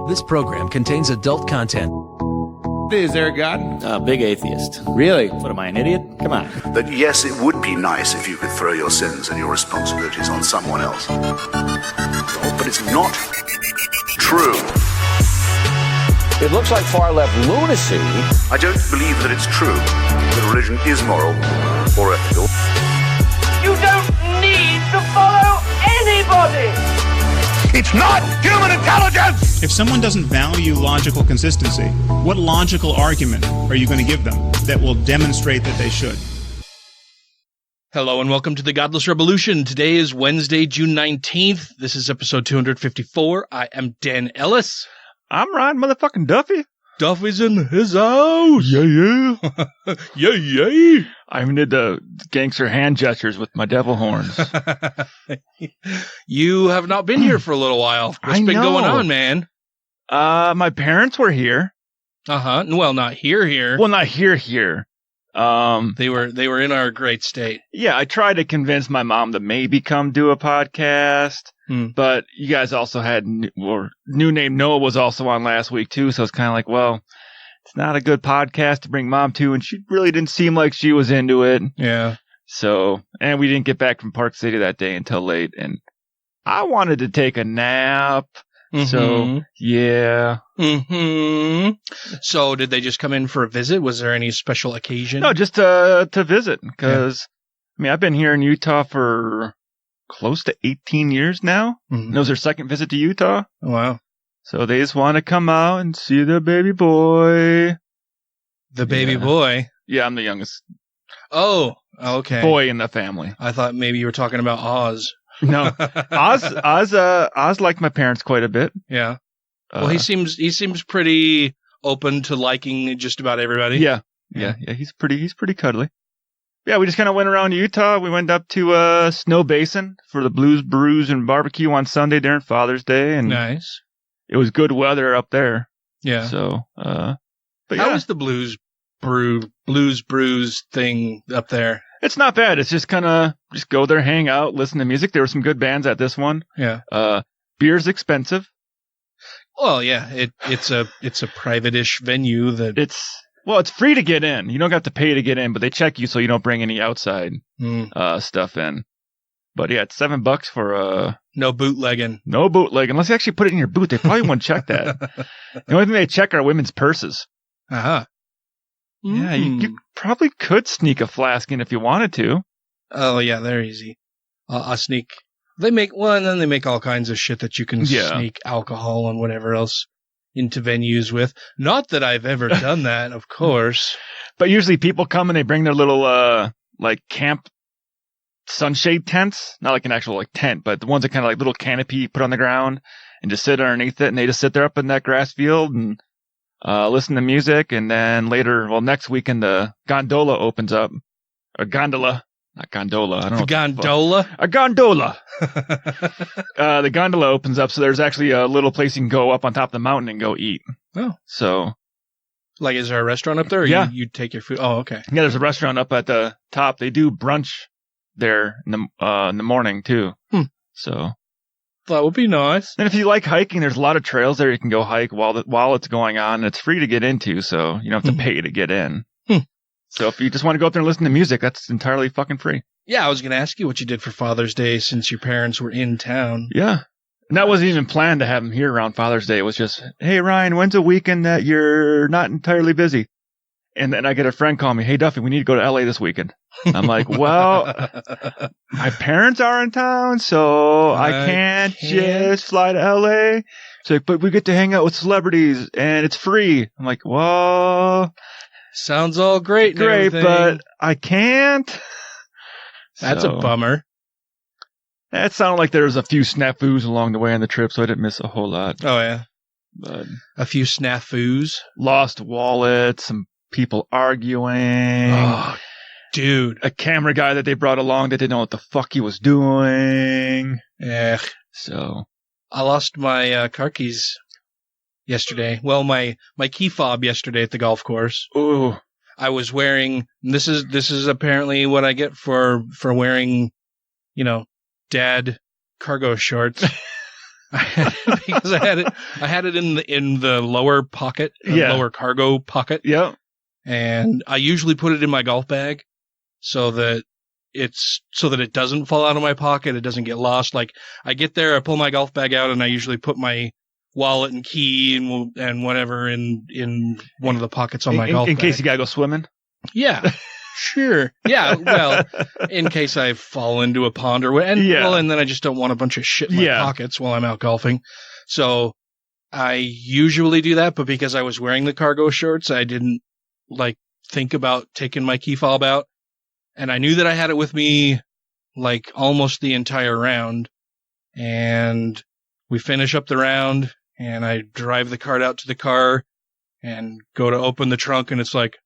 This program contains adult content. Is there a God? Big atheist. Really? What am I, an idiot? Come on. That yes, it would be nice if you could throw your sins and your responsibilities on someone else. But it's not true. It looks like far-left lunacy. I don't believe that it's true that religion is moral or ethical. You don't need to follow anybody! It's not human intelligence! If someone doesn't value logical consistency, what logical argument are you going to give them that will demonstrate that they should? Hello and welcome to the Godless Rebelution. Today is Wednesday, June 19th. This is episode 254. I am Dan Ellis. I'm Ryan motherfucking Duffy. Duffy's in his house. Yeah. Yeah. I even did the gangster hand gestures with my devil horns. You have not been here for a little while. What's been going on, man? My parents were here. Uh-huh. Well, not here. Well, not here. They were in our great state. Yeah, I tried to convince my mom to maybe come do a podcast, but you guys also had New Name Noah was also on last week too, so it's kind of like, well, it's not a good podcast to bring mom to, and she really didn't seem like she was into it. Yeah. So, and we didn't get back from Park City that day until late, and I wanted to take a nap. Mm-hmm. So, yeah. Mm-hmm. So, did they just come in for a visit? Was there any special occasion? No, just to visit, because, I mean, I've been here in Utah for close to 18 years now. Mm-hmm. It was their second visit to Utah. Oh, wow. So, they just want to come out and see the baby boy. The baby boy? Yeah, I'm the youngest. Oh, okay. Boy in the family. I thought maybe you were talking about Oz. No, Oz liked my parents quite a bit. Yeah. Well, he seems pretty open to liking just about everybody. Yeah. He's pretty cuddly. Yeah, we just kind of went around Utah. We went up to Snow Basin for the Blues Brews and Barbecue on Sunday during Father's Day, and nice. It was good weather up there. Yeah. So, but how was the Blues Brews thing up there? It's not bad. It's just kind of just go there, hang out, listen to music. There were some good bands at this one. Yeah. Beer's expensive. Well, yeah. It's a private-ish venue that it's free to get in. You don't have to pay to get in, but they check you so you don't bring any outside stuff in. But yeah, it's $7 for no bootlegging. No bootlegging. Unless you actually put it in your boot, they probably won't check that. The only thing they check are women's purses. Uh-huh. Yeah, you probably could sneak a flask in if you wanted to. Oh, yeah, they're easy. I'll sneak. And then they make all kinds of shit that you can sneak alcohol and whatever else into venues with. Not that I've ever done that, of course. But usually people come and they bring their little, camp sunshade tents. Not like an actual, tent, but the ones that kind of little canopy put on the ground and just sit underneath it. And they just sit there up in that grass field and listen to music, and then next weekend the gondola opens up. A gondola, not gondola. I don't know. Gondola? A gondola. The gondola opens up, so there's actually a little place you can go up on top of the mountain and go eat. Oh. So. Is there a restaurant up there? Or you take your food? Oh, okay. Yeah, there's a restaurant up at the top. They do brunch there in the morning, too. So. That would be nice. And if you like hiking, there's a lot of trails there you can go hike while it's going on. It's free to get into, so you don't have to pay to get in. So if you just want to go up there and listen to music, that's entirely fucking free. Yeah, I was going to ask you what you did for Father's Day since your parents were in town. Yeah. And that wasn't even planned to have them here around Father's Day. It was just, hey, Ryan, when's a weekend that you're not entirely busy? And then I get a friend call me, hey, Duffy, we need to go to LA this weekend. I'm like, well, my parents are in town, so I can't just fly to LA. She's like, but we get to hang out with celebrities, and it's free. I'm like, well... Sounds all great. Great, but I can't. That's a bummer. It sounded like there was a few snafus along the way on the trip, so I didn't miss a whole lot. Oh, yeah. But a few snafus? Lost wallets, some people arguing. Oh, dude. A camera guy that they brought along that didn't know what the fuck he was doing. So. I lost my car keys yesterday. Well, my key fob yesterday at the golf course. Ooh. I was wearing, this is apparently what I get for wearing, dad cargo shorts. Because I had it in the lower pocket, lower cargo pocket. Yep. And I usually put it in my golf bag so that it doesn't fall out of my pocket. It doesn't get lost. Like I get there, I pull my golf bag out, and I usually put my wallet and key and whatever in one of the pockets on my golf bag. In case you gotta go swimming? Yeah. Sure. Yeah. Well, in case I fall into a pond or whatever. And then I just don't want a bunch of shit in my pockets while I'm out golfing. So I usually do that, but because I was wearing the cargo shorts, I didn't think about taking my key fob out. And I knew that I had it with me almost the entire round. And we finish up the round and I drive the cart out to the car and go to open the trunk, and it's like,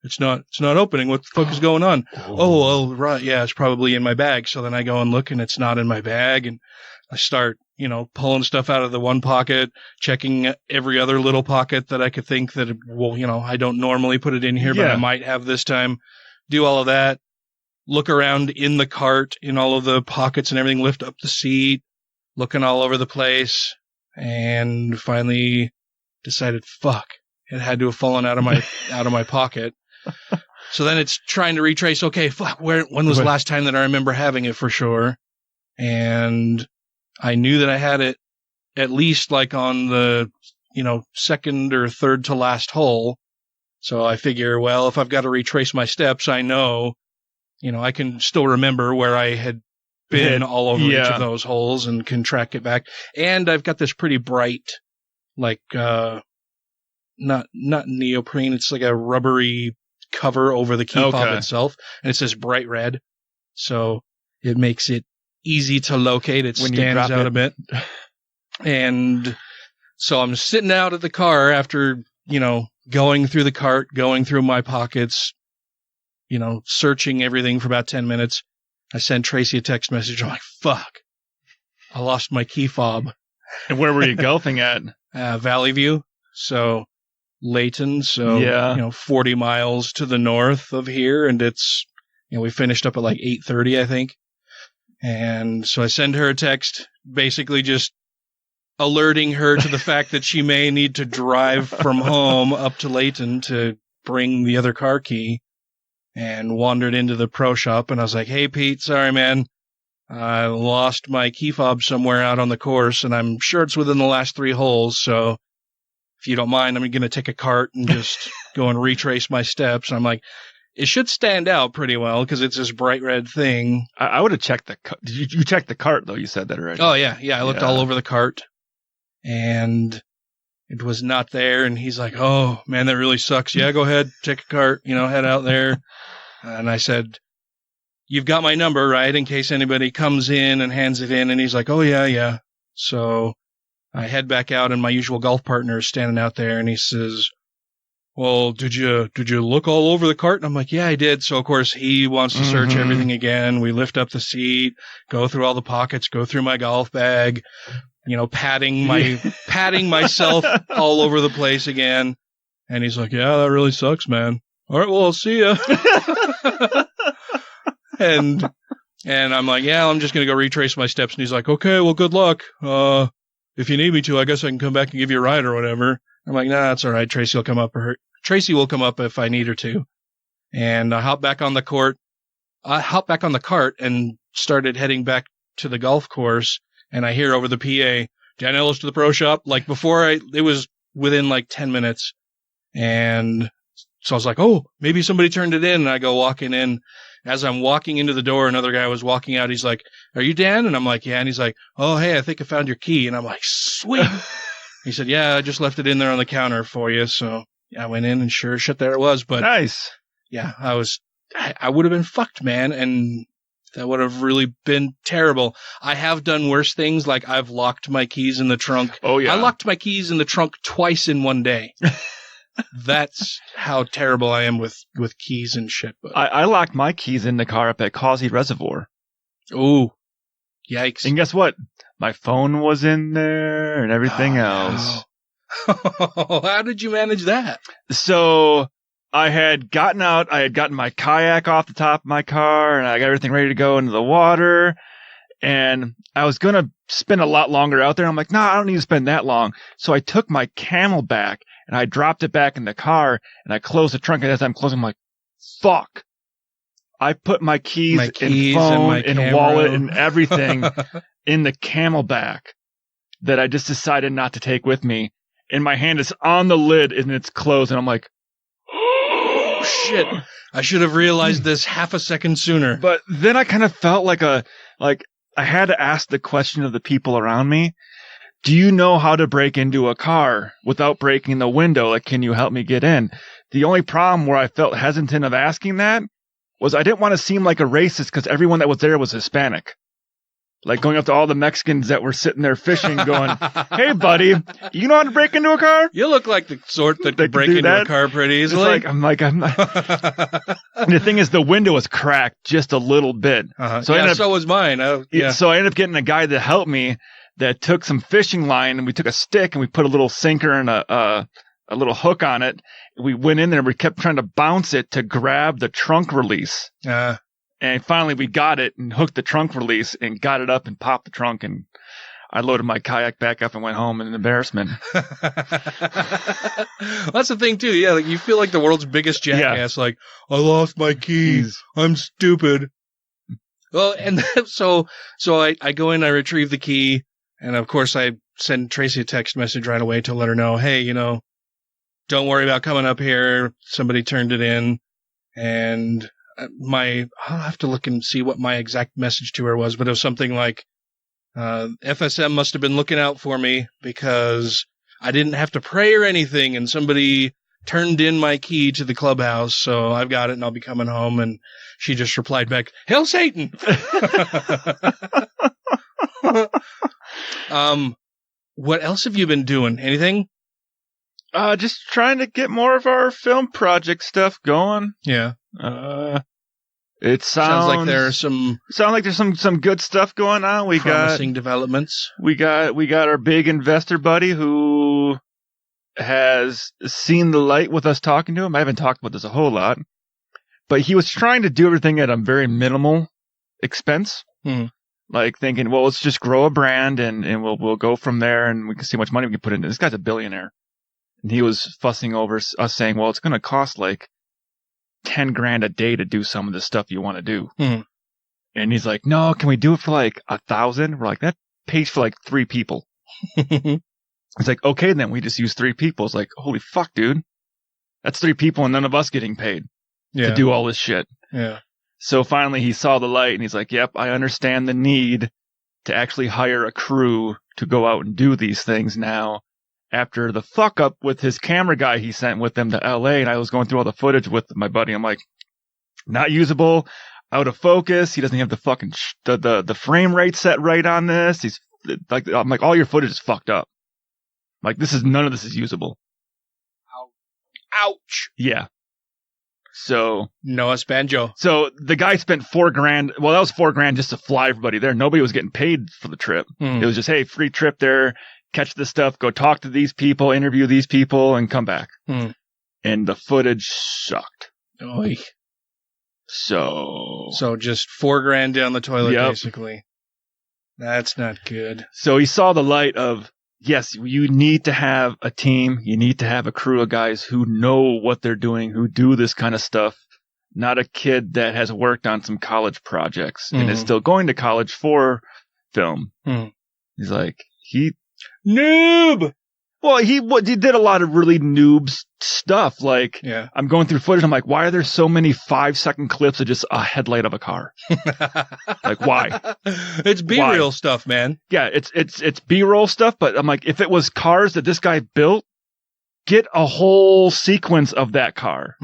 it's not opening. What the fuck is going on? Oh, well, right. Yeah, it's probably in my bag. So then I go and look, and it's not in my bag. And I start, pulling stuff out of the one pocket, checking every other little pocket that I could think that, I don't normally put it in here, but I might have this time. Do all of that. Look around in the cart, in all of the pockets and everything, lift up the seat, looking all over the place, and finally decided, fuck, it had to have fallen out of my pocket. So then it's trying to retrace, okay, fuck, when was the last time that I remember having it for sure? And I knew that I had it at least on the, second or third to last hole. So I figure, well, if I've got to retrace my steps, I know, I can still remember where I had been all over each of those holes and can track it back. And I've got this pretty bright, not neoprene, it's like a rubbery cover over the key fob itself, and it says bright red, so it makes it easy to locate. It stands out a bit. And so I'm sitting out at the car after, going through the cart, going through my pockets, searching everything for about 10 minutes. I sent Tracy a text message. I'm like, fuck, I lost my key fob. And where were you golfing at? Valley View. So Layton, so 40 miles to the north of here, and it's we finished up at 8:30, I think. And so I send her a text, basically just alerting her to the fact that she may need to drive from home up to Layton to bring the other car key, and wandered into the pro shop, and I was like, hey Pete, sorry man, I lost my key fob somewhere out on the course, and I'm sure it's within the last 3 holes, so if you don't mind, I'm going to take a cart and just go and retrace my steps. And I'm like, it should stand out pretty well because it's this bright red thing. I would have checked you checked the cart, though. You said that already. Oh, yeah. Yeah, I looked all over the cart, and it was not there. And he's like, oh, man, that really sucks. Yeah, go ahead, check a cart, head out there. And I said, you've got my number, right, in case anybody comes in and hands it in. And he's like, oh, yeah. So I head back out, and my usual golf partner is standing out there, and he says, well, did you look all over the cart? And I'm like, yeah, I did. So, of course, he wants to search everything again. We lift up the seat, go through all the pockets, go through my golf bag, patting myself all over the place again. And he's like, yeah, that really sucks, man. All right, well, I'll see ya. And I'm like, yeah, I'm just going to go retrace my steps. And he's like, okay, well, good luck. If you need me to, I guess I can come back and give you a ride or whatever. I'm like, nah, that's all right. Tracy will come up if I need her to. And I hop back on the cart and started heading back to the golf course. And I hear over the PA, Danielle's to the pro shop. It was within 10 minutes. And so I was like, oh, maybe somebody turned it in. And I go walking in. As I'm walking into the door, another guy was walking out. He's like, are you Dan? And I'm like, yeah. And he's like, oh, hey, I think I found your key. And I'm like, sweet. He said, yeah, I just left it in there on the counter for you. So I went in, and sure shit, there it was. But nice. Yeah, I would have been fucked, man. And that would have really been terrible. I have done worse things. I've locked my keys in the trunk. Oh, yeah. I locked my keys in the trunk twice in one day. That's how terrible I am with keys and shit. But I locked my keys in the car up at Causey Reservoir. Oh, yikes. And guess what? My phone was in there and everything else. No. How did you manage that? So I had gotten out. I had gotten my kayak off the top of my car, and I got everything ready to go into the water. And I was going to spend a lot longer out there. I'm like, nah, I don't need to spend that long. So I took my Camelback and I dropped it back in the car and I closed the trunk. And as I'm closing, I'm like, fuck. I put my keys and phone and wallet and everything in the Camelback that I just decided not to take with me. And my hand is on the lid and it's closed. And I'm like, oh, shit. I should have realized this half a second sooner. But then I kind of felt like I had to ask the question of the people around me. Do you know how to break into a car without breaking the window? Like, can you help me get in? The only problem where I felt hesitant of asking that was I didn't want to seem like a racist because everyone that was there was Hispanic. Like going up to all the Mexicans that were sitting there fishing going, hey, buddy, you know how to break into a car? You look like the sort that could break into a car pretty easily. I'm not. And the thing is, the window was cracked just a little bit. So was mine. So I ended up getting a guy to help me that took some fishing line and we took a stick and we put a little sinker and a little hook on it. We went in there and we kept trying to bounce it to grab the trunk release. And finally we got it and hooked the trunk release and got it up and popped the trunk. And I loaded my kayak back up and went home in embarrassment. That's the thing too. Yeah. Like you feel like the world's biggest jackass. Yeah. Like I lost my keys. I'm stupid. Well, and so I go in, I retrieve the key. And of course I send Tracy a text message right away to let her know, hey, don't worry about coming up here. Somebody turned it in. And I'll have to look and see what my exact message to her was, but it was something like, FSM must have been looking out for me because I didn't have to pray or anything, and somebody turned in my key to the clubhouse, so I've got it and I'll be coming home. And she just replied back, Hail Satan! What else have you been doing? Anything? Just trying to get more of our film project stuff going. Yeah. It sounds like there's some good stuff going on. We promising developments. We got our big investor buddy who has seen the light with us talking to him. I haven't talked about this a whole lot, but he was trying to do everything at a very minimal expense. Like thinking, well, let's just grow a brand and we'll go from there and we can see how much money we can put into it. This guy's a billionaire. And he was fussing over us saying, well, it's going to cost like $10,000 a day to do some of the stuff you want to do. And he's like, no, can we do it for like 1,000? We're like, that pays for like 3 people. It's like, okay, then we just use 3 people. It's like, holy fuck, dude. That's 3 people and none of us getting paid to do all this shit. Yeah. So finally he saw the light and he's like, yep, I understand the need to actually hire a crew to go out and do these things now. After the fuck up with his camera guy he sent with them to LA, and I was going through all the footage with my buddy. I'm like, not usable, out of focus. He doesn't have the fucking the frame rate set right on this. He's like, I'm like, all your footage is fucked up. Like, none of this is usable. Ouch. Yeah. So Noah Spanjo. So the guy spent $4,000. Well, that was $4,000 just to fly everybody there. Nobody was getting paid for the trip. It was just, hey, free trip there. Catch this stuff, go talk to these people, interview these people, and come back. And the footage sucked. Oy. So just $4,000 down the toilet, basically. That's not good. So he saw the light of, yes, you need to have a team. You need to have a crew of guys who know what they're doing, who do this kind of stuff. Not a kid that has worked on some college projects and is still going to college for film. He's like, noob. Well, he did a lot of really noob stuff. Like, I'm going through footage. I'm like, why are there so many 5-second clips of just a headlight of a car? Like, why? It's B-roll stuff, man. Yeah, it's B-roll stuff. But I'm like, if it was cars that this guy built, get a whole sequence of that car,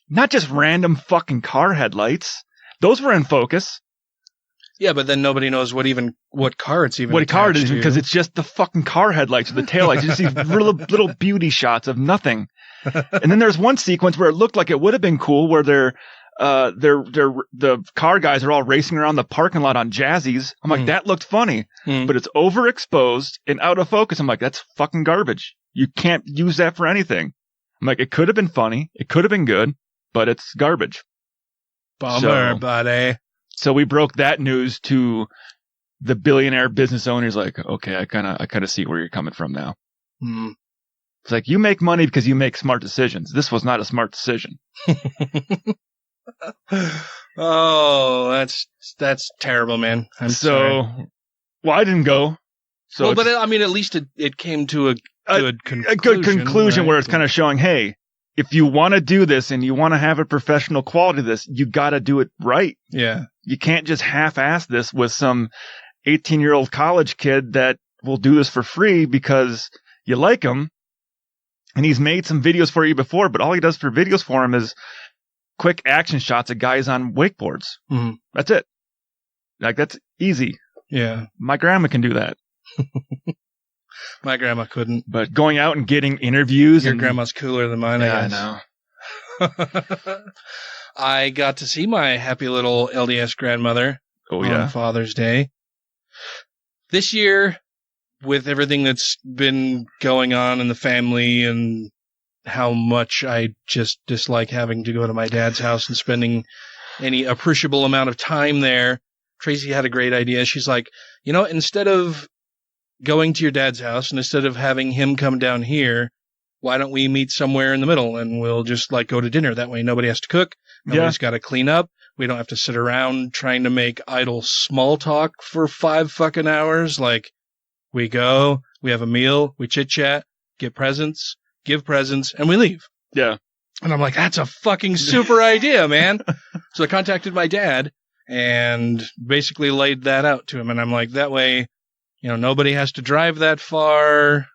not just random fucking car headlights. Those were in focus. Yeah, but then nobody knows what car it's even. What car it is, because it's just the fucking car headlights or the taillights. You just see little beauty shots of nothing. And then there's one sequence where it looked like it would have been cool, where the car guys are all racing around the parking lot on Jazzies. I'm like, that looked funny, but it's overexposed and out of focus. I'm like, that's fucking garbage. You can't use that for anything. I'm like, it could have been funny, it could have been good, but it's garbage. Bummer, buddy. So we broke that news to the billionaire business owner's like, okay, I kind of see where you're coming from now. Hmm. It's like, you make money because you make smart decisions. This was not a smart decision. Oh, that's terrible, man. I'm sorry. Well, I didn't go. So but I mean, at least it came to a good conclusion. A good conclusion, right? where it's kind of showing, hey, if you want to do this and you want to have a professional quality to this, you got to do it right. Yeah. You can't just half-ass this with some 18-year-old college kid that will do this for free because you like him. And he's made some videos for you before, but all he does for videos for him is quick action shots of guys on wakeboards. Mm-hmm. That's it. Like, that's easy. Yeah. My grandma can do that. My grandma couldn't. But going out and getting interviews. Your grandma's cooler than mine, I guess. I know. I got to see my happy little LDS grandmother on Father's Day. This year, with everything that's been going on in the family and how much I just dislike having to go to my dad's house and spending any appreciable amount of time there, Tracy had a great idea. She's like, instead of going to your dad's house and instead of having him come down here, why don't we meet somewhere in the middle and we'll just go to dinner? That way nobody has to cook. Nobody's got to clean up. We don't have to sit around trying to make idle small talk for 5 fucking hours. We go, we have a meal, we chit-chat, get presents, give presents, and we leave. Yeah. And I'm like, that's a fucking super idea, man. So I contacted my dad and basically laid that out to him. And I'm like, that way, nobody has to drive that far.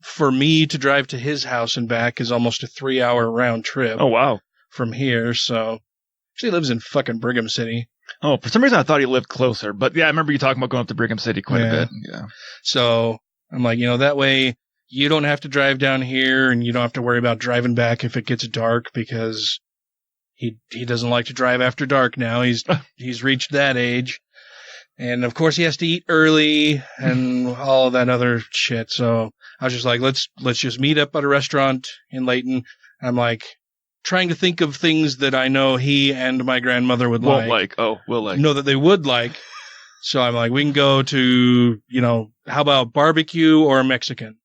For me to drive to his house and back is almost a 3-hour round trip. Oh, wow. From here. So she lives in fucking Brigham City. Oh, for some reason I thought he lived closer. But yeah, I remember you talking about going up to Brigham City quite a bit. Yeah. So I'm like, that way you don't have to drive down here and you don't have to worry about driving back if it gets dark because he doesn't like to drive after dark now. He's reached that age. And of course he has to eat early and all of that other shit. So I was just like, let's just meet up at a restaurant in Layton. I'm like trying to think of things that I know he and my grandmother would like. Will like. Know that they would like. So I'm like, we can go to, how about barbecue or Mexican?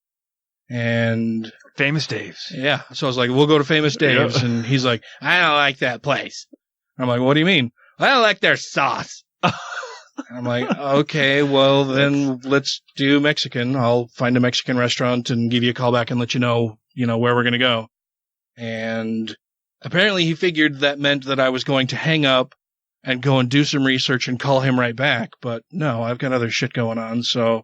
And Famous Dave's. Yeah. So I was like, we'll go to Famous Dave's. Yeah. And he's like, I don't like that place. I'm like, what do you mean? I don't like their sauce. I'm like, okay, well, then let's do Mexican. I'll find a Mexican restaurant and give you a call back and let you know where we're going to go. And apparently he figured that meant that I was going to hang up and go and do some research and call him right back. But no, I've got other shit going on. So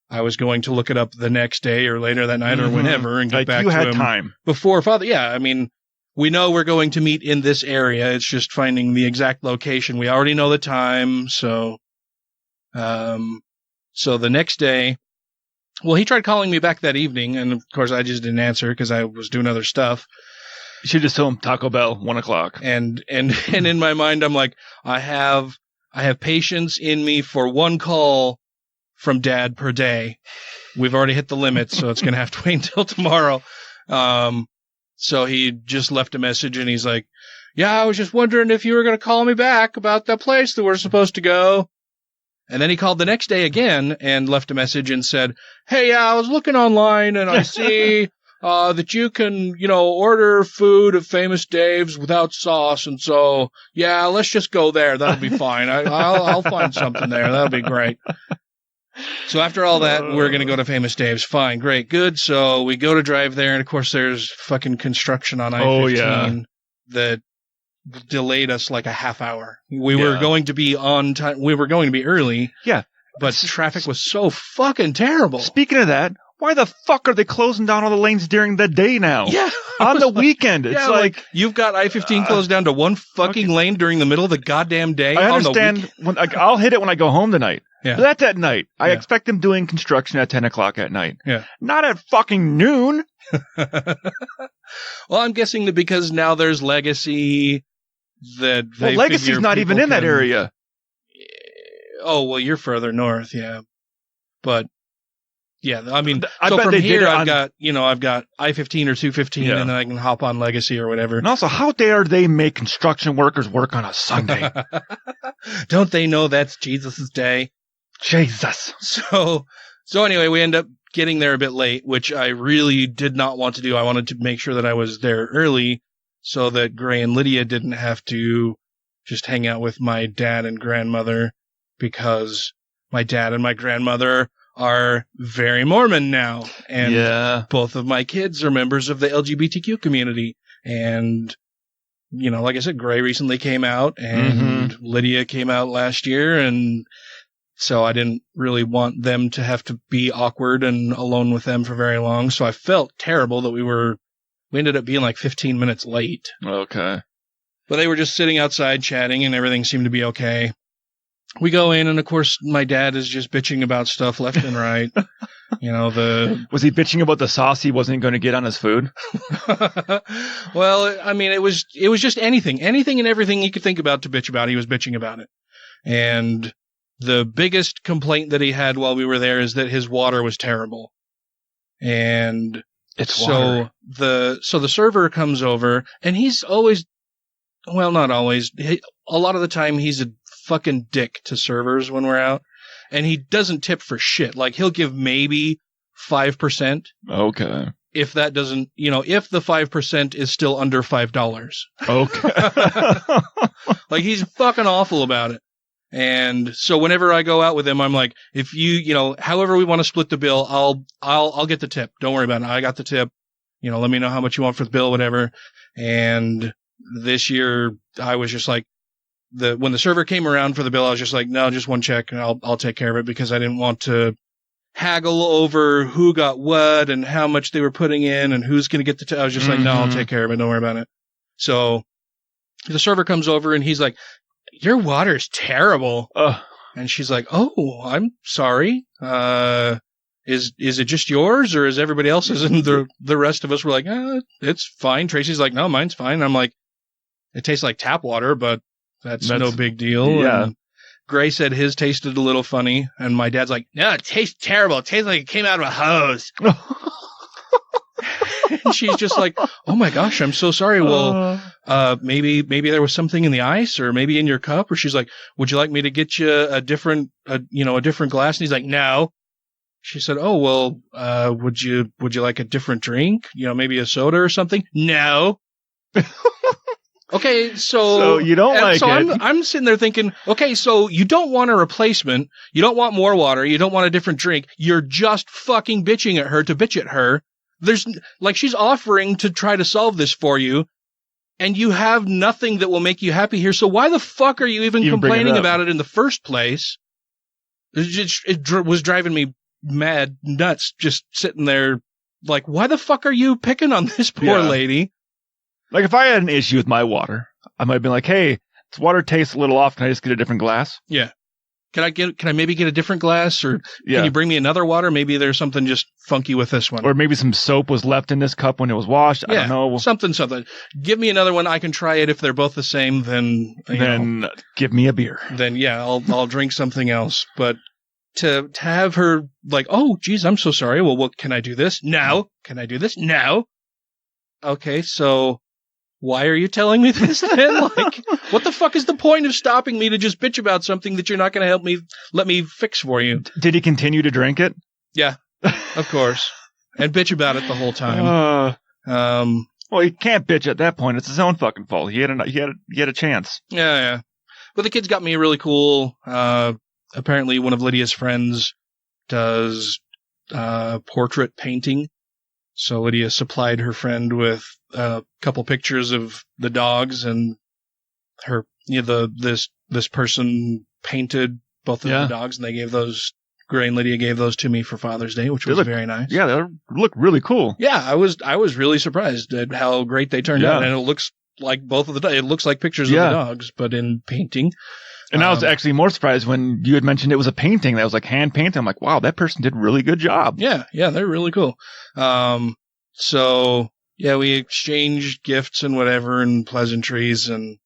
I was going to look it up the next day or later that night or whenever and get back to him. You had time. Before Father. Yeah, I mean, we know we're going to meet in this area. It's just finding the exact location. We already know the time. So the next day, well, he tried calling me back that evening. And of course I just didn't answer because I was doing other stuff. You should just tell him Taco Bell, 1:00. And in my mind, I'm like, I have patience in me for one call from Dad per day. We've already hit the limit, so it's going to have to wait until tomorrow. So he just left a message and he's like, yeah, I was just wondering if you were going to call me back about that place that we're supposed to go. And then he called the next day again and left a message and said, hey, I was looking online and I see that you can, order food at Famous Dave's without sauce. And so, yeah, let's just go there. That'll be fine. I'll find something there. That'll be great. So after all that, we're going to go to Famous Dave's. Fine, great, good. So we go to drive there. And of course, there's fucking construction on I-15 that delayed us like a half hour. We were going to be on time. We were going to be early. Yeah. But traffic was so fucking terrible. Speaking of that, why the fuck are they closing down all the lanes during the day now? Yeah. On the weekend. It's like you've got I-15 closed down to one fucking lane during the middle of the goddamn day. I understand. I'll hit it when I go home tonight. Yeah. But that's at night. I expect them doing construction at 10:00 at night. Yeah. Not at fucking noon. Well, I'm guessing that because now there's Legacy that they Legacy's not even in that area. Oh, well, you're further north, yeah. But yeah, I mean, I so bet from they here did I've got I-15 or 215 and then I can hop on Legacy or whatever. And also, how dare they make construction workers work on a Sunday? Don't they know that's Jesus' day? Jesus. So anyway, we end up getting there a bit late, which I really did not want to do. I wanted to make sure that I was there early so that Gray and Lydia didn't have to just hang out with my dad and grandmother, because my dad and my grandmother are very Mormon now. And both of my kids are members of the LGBTQ community. And, you know, like I said, Gray recently came out and Lydia came out last year. And so I didn't really want them to have to be awkward and alone with them for very long. So I felt terrible that we ended up being like 15 minutes late. Okay. But they were just sitting outside chatting and everything seemed to be okay. We go in and of course my dad is just bitching about stuff left and right. You know, was he bitching about the sauce he wasn't going to get on his food? Well, I mean, it was just anything and everything you could think about to bitch about. He was bitching about it. And the biggest complaint that he had while we were there is that his water was terrible. And so the server comes over and he's always, well, not always, a lot of the time he's a fucking dick to servers when we're out, and he doesn't tip for shit. Like, he'll give maybe 5%. Okay. If that doesn't, you know, if the 5% is still under $5. Okay. Like, he's fucking awful about it. And so whenever I go out with him, I'm like, if you know, however we want to split the bill, I'll get the tip. Don't worry about it. I got the tip. You know, let me know how much you want for the bill, whatever. And this year I was just like, when the server came around for the bill, I was just like, no, just one check and I'll take care of it, because I didn't want to haggle over who got what and how much they were putting in and who's going to get the tip. I was just like, no, I'll take care of it. Don't worry about it. So the server comes over and he's like, your water's terrible. And she's like, oh, I'm sorry. Is it just yours or is everybody else's? And the rest of us were like, it's fine. Tracy's like, no, mine's fine. I'm like, it tastes like tap water, but that's no big deal. Yeah. And Gray said his tasted a little funny. And my dad's like, no, it tastes terrible. It tastes like it came out of a hose. And she's just like, oh my gosh, I'm so sorry. Well, maybe there was something in the ice or maybe in your cup. Or she's like, would you like me to get you a different glass? And he's like, no. She said, oh, well, would you like a different drink? You know, maybe a soda or something? No. Okay, so you don't like it. I'm sitting there thinking, okay, so you don't want a replacement. You don't want more water. You don't want a different drink. You're just fucking bitching at her to bitch at her. There's like, she's offering to try to solve this for you, and you have nothing that will make you happy here. So why the fuck are you even complaining about it in the first place? It was driving me mad nuts, just sitting there like, why the fuck are you picking on this poor lady? Like, if I had an issue with my water, I might have been like, hey, this water tastes a little off. Can I just get a different glass? Yeah. Can I maybe get a different glass? Or can you bring me another water? Maybe there's something just funky with this one. Or maybe some soap was left in this cup when it was washed. I don't know. Something. Give me another one. I can try it. If they're both the same, then give me a beer. Then I'll drink something else. But to have her like, oh, geez, I'm so sorry. Well, what can I do this? No. Can I do this? No. Okay, so why are you telling me this then? Like, what the fuck is the point of stopping me to just bitch about something that you're not going to let me fix for you? Did he continue to drink it? Yeah, of course. And bitch about it the whole time. Well, he can't bitch at that point. It's his own fucking fault. He had a chance. Yeah. But the kids got me really cool. Apparently one of Lydia's friends does portrait painting. So Lydia supplied her friend with a couple pictures of the dogs, and her, this person painted both of the dogs, and they gave those. Gray and Lydia gave those to me for Father's Day, which was very nice. Yeah, they look really cool. Yeah, I was really surprised at how great they turned out, and it looks like both of it looks like pictures of the dogs, but in painting. And I was actually more surprised when you had mentioned it was a painting that was like hand painted. I'm like, wow, that person did a really good job. Yeah, they're really cool. So yeah, we exchanged gifts and whatever and pleasantries, and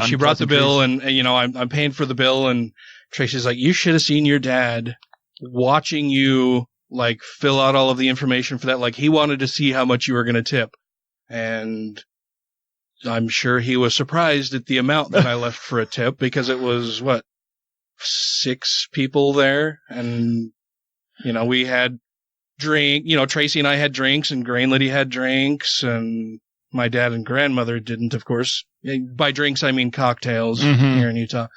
she brought the bill, and I'm paying for the bill, and Tracy's like, you should have seen your dad watching you like fill out all of the information for that. Like, he wanted to see how much you were going to tip, and I'm sure he was surprised at the amount that I left for a tip, because it was what, 6 people there, and we had drink. Tracy and I had drinks, and Grain Lady had drinks, and my dad and grandmother didn't, of course. By drinks, I mean cocktails here in Utah.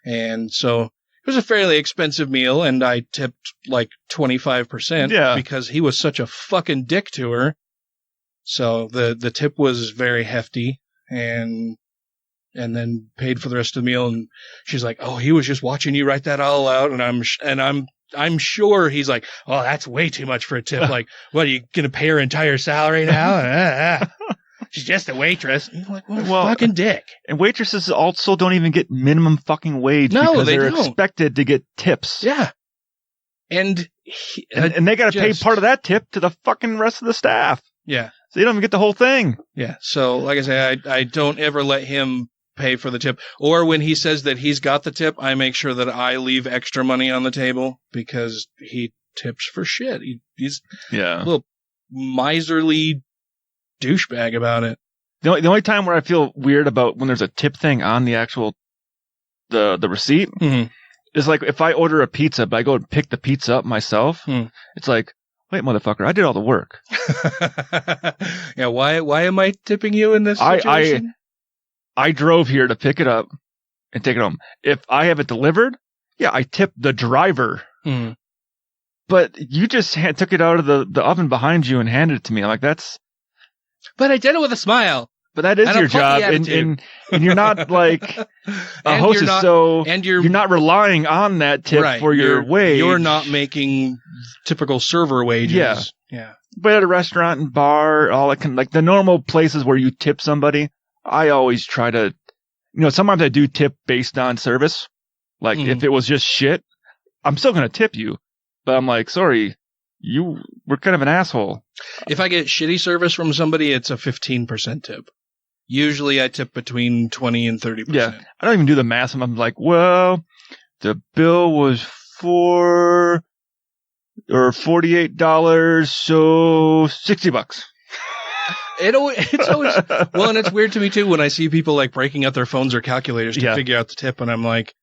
And so it was a fairly expensive meal, and I tipped like 25% because he was such a fucking dick to her. So the tip was very hefty, and then paid for the rest of the meal. And she's like, "Oh, he was just watching you write that all out." And I'm sure he's like, "Oh, that's way too much for a tip. Like, what, are you going to pay her entire salary now?" She's just a waitress. And I'm like, what a fucking dick. And waitresses also don't even get minimum fucking wage because they're expected to get tips. Yeah. And they got to pay part of that tip to the fucking rest of the staff. Yeah. So you don't even get the whole thing. Yeah. So, like I say, I don't ever let him pay for the tip. Or when he says that he's got the tip, I make sure that I leave extra money on the table because he tips for shit. He's a little miserly douchebag about it. The only time where I feel weird about when there's a tip thing on the actual the receipt is like if I order a pizza, but I go and pick the pizza up myself. It's like, wait, motherfucker, I did all the work. Yeah, why am I tipping you in this situation? I drove here to pick it up and take it home. If I have it delivered, I tip the driver. But you just took it out of the oven behind you and handed it to me. I'm like, that's... But I did it with a smile. But that is your job, and you're not like a hostess, you're not relying on that tip for your wage. You're not making typical server wages. Yeah. But at a restaurant and bar, all that like the normal places where you tip somebody, I always try to, sometimes I do tip based on service. Like if it was just shit, I'm still going to tip you. But I'm like, sorry, you were kind of an asshole. If I get shitty service from somebody, it's a 15% tip. Usually I tip between 20 and 30%. Yeah. I don't even do the math. I'm like, well, the bill was $48, so $60. It's always well, and it's weird to me too when I see people like breaking out their phones or calculators to figure out the tip, and I'm like,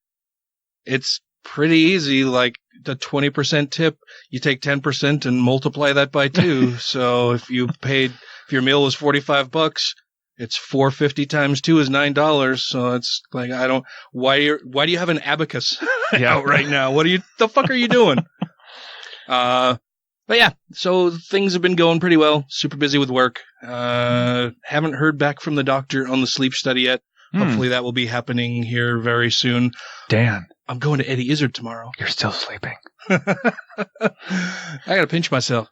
it's pretty easy. Like the 20% tip, you take 10% and multiply that by 2. So if your meal was $45, it's $4.50 times 2 is $9. So it's like, why do you have an abacus out right now? The fuck are you doing? But yeah, so things have been going pretty well. Super busy with work. Haven't heard back from the doctor on the sleep study yet. Hopefully that will be happening here very soon. Dan, I'm going to Eddie Izzard tomorrow. You're still sleeping. I gotta pinch myself.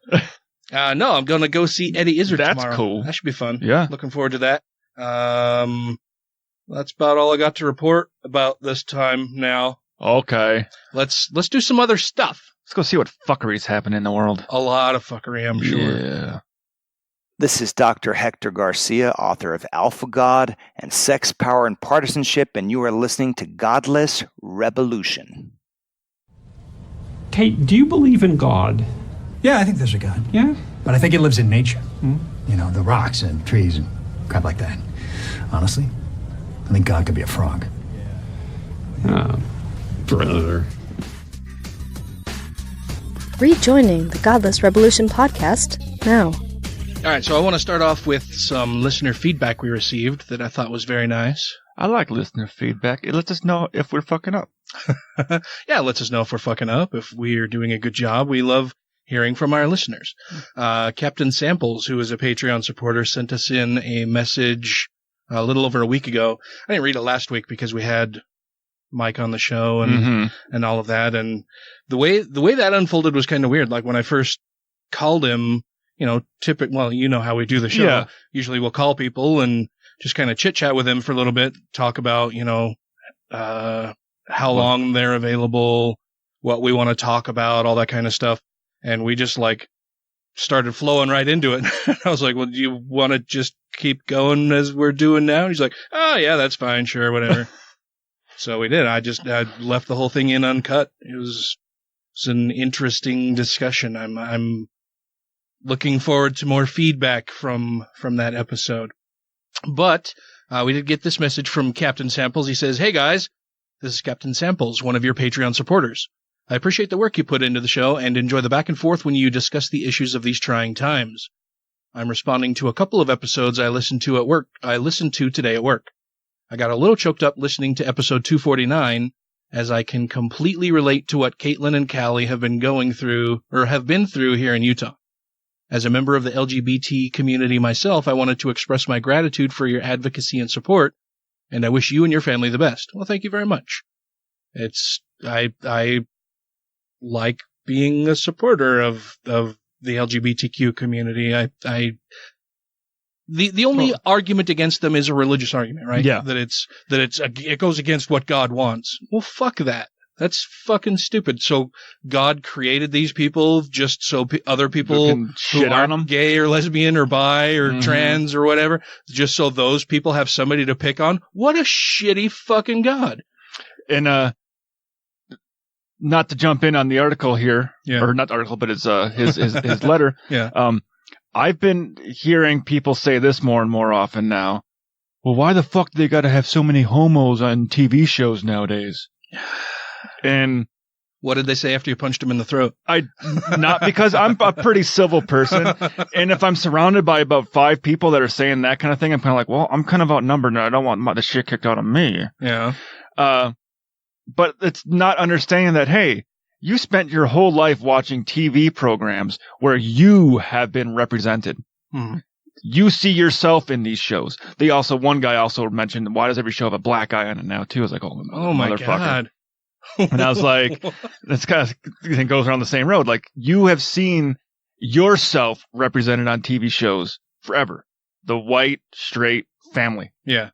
No, I'm going to go see Eddie Izzard tomorrow. That's cool. That should be fun. Yeah. Looking forward to that. That's about all I got to report about this time now. Okay. Let's do some other stuff. Let's go see what fuckery's happening in the world. A lot of fuckery, I'm sure. Yeah. This is Dr. Hector Garcia, author of Alpha God and Sex, Power, and Partisanship, and you are listening to Godless Rebelution. Kate, do you believe in God? Yeah, I think there's a God. Yeah? But I think it lives in nature. The rocks and trees and crap like that. Honestly, I think God could be a frog. Brother. Rejoining the Godless Rebelution podcast now. All right, so I want to start off with some listener feedback we received that I thought was very nice. I like listener feedback. It lets us know if we're fucking up. Yeah, it lets us know if we're fucking up, if we're doing a good job. We love hearing from our listeners. Captain Samples, who is a Patreon supporter, sent us in a message a little over a week ago. I didn't read it last week because we had Mike on the show and all of that. And the way that unfolded was kind of weird. Like when I first called him, well, you know how we do the show. Yeah. Usually we'll call people and just kind of chit chat with them for a little bit, talk about, how long they're available, what we want to talk about, all that kind of stuff. And we just started flowing right into it. I was like, well, do you want to just keep going as we're doing now? And he's like, oh yeah, that's fine. Sure. Whatever. So we did. I left the whole thing in uncut. It was an interesting discussion. I'm looking forward to more feedback from that episode. But we did get this message from Captain Samples. He says, "Hey guys, This is Captain Samples, one of your Patreon supporters. I appreciate the work you put into the show and enjoy the back and forth when you discuss the issues of these trying times. I'm responding to a couple of episodes I listened to today at work. I got a little choked up listening to episode 249, as I can completely relate to what Caitlin and Callie have been through here in Utah. As a member of the LGBT community myself, I wanted to express my gratitude for your advocacy and support, and I wish you and your family the best. Well, thank you very much. I like being a supporter of the LGBTQ community. The only argument against them is a religious argument, right? Yeah. That it goes against what God wants. Well, fuck that. That's fucking stupid. So God created these people just so other people who aren't gay or lesbian or bi or trans or whatever, just so those people have somebody to pick on. What a shitty fucking God. And not to jump in on the article here, or not the article, but it's his letter. Yeah. I've been hearing people say this more and more often now. Well, why the fuck do they got to have so many homos on TV shows nowadays? And what did they say after you punched him in the throat? Not because I'm a pretty civil person, and if I'm surrounded by about 5 people that are saying that kind of thing, I'm kind of like, well, I'm kind of outnumbered, and I don't want the shit kicked out of me. Yeah. But it's not understanding that, hey, you spent your whole life watching TV programs where you have been represented. Mm-hmm. You see yourself in these shows. One guy also mentioned, why does every show have a black guy on it now, too? I was like, oh my God. And I was like, that's kind of goes around the same road. Like, you have seen yourself represented on TV shows forever. The white, straight family. Yeah.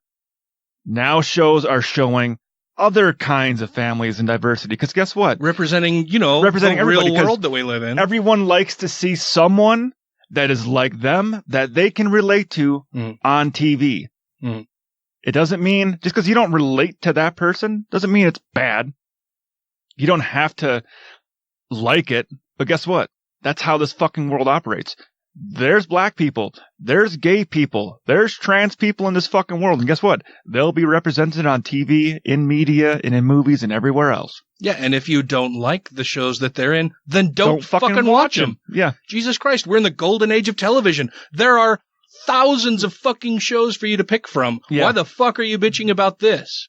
Now shows are other kinds of families and diversity. Because guess what? Representing the real world that we live in. Everyone likes to see someone that is like them that they can relate to on TV. Mm. It doesn't mean, just because you don't relate to that person, doesn't mean it's bad. You don't have to like it. But guess what? That's how this fucking world operates. There's black people. There's gay people. There's trans people in this fucking world. And guess what? They'll be represented on TV, in media, and in movies, and everywhere else. Yeah, and if you don't like the shows that they're in, then don't fucking watch them. Yeah. Jesus Christ, we're in the golden age of television. There are thousands of fucking shows for you to pick from. Yeah. Why the fuck are you bitching about this?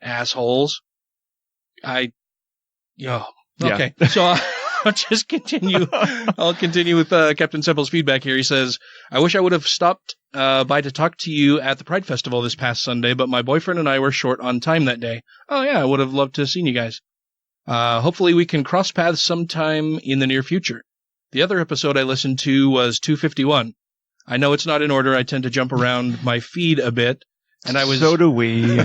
Assholes. Okay. Yeah. So I'll just continue. I'll continue with Captain Simple's feedback here. He says, I wish I would have stopped by to talk to you at the Pride Festival this past Sunday, but my boyfriend and I were short on time that day. Oh, yeah, I would have loved to have seen you guys. Hopefully we can cross paths sometime in the near future. The other episode I listened to was 251. I know it's not in order. I tend to jump around my feed a bit. And so do we.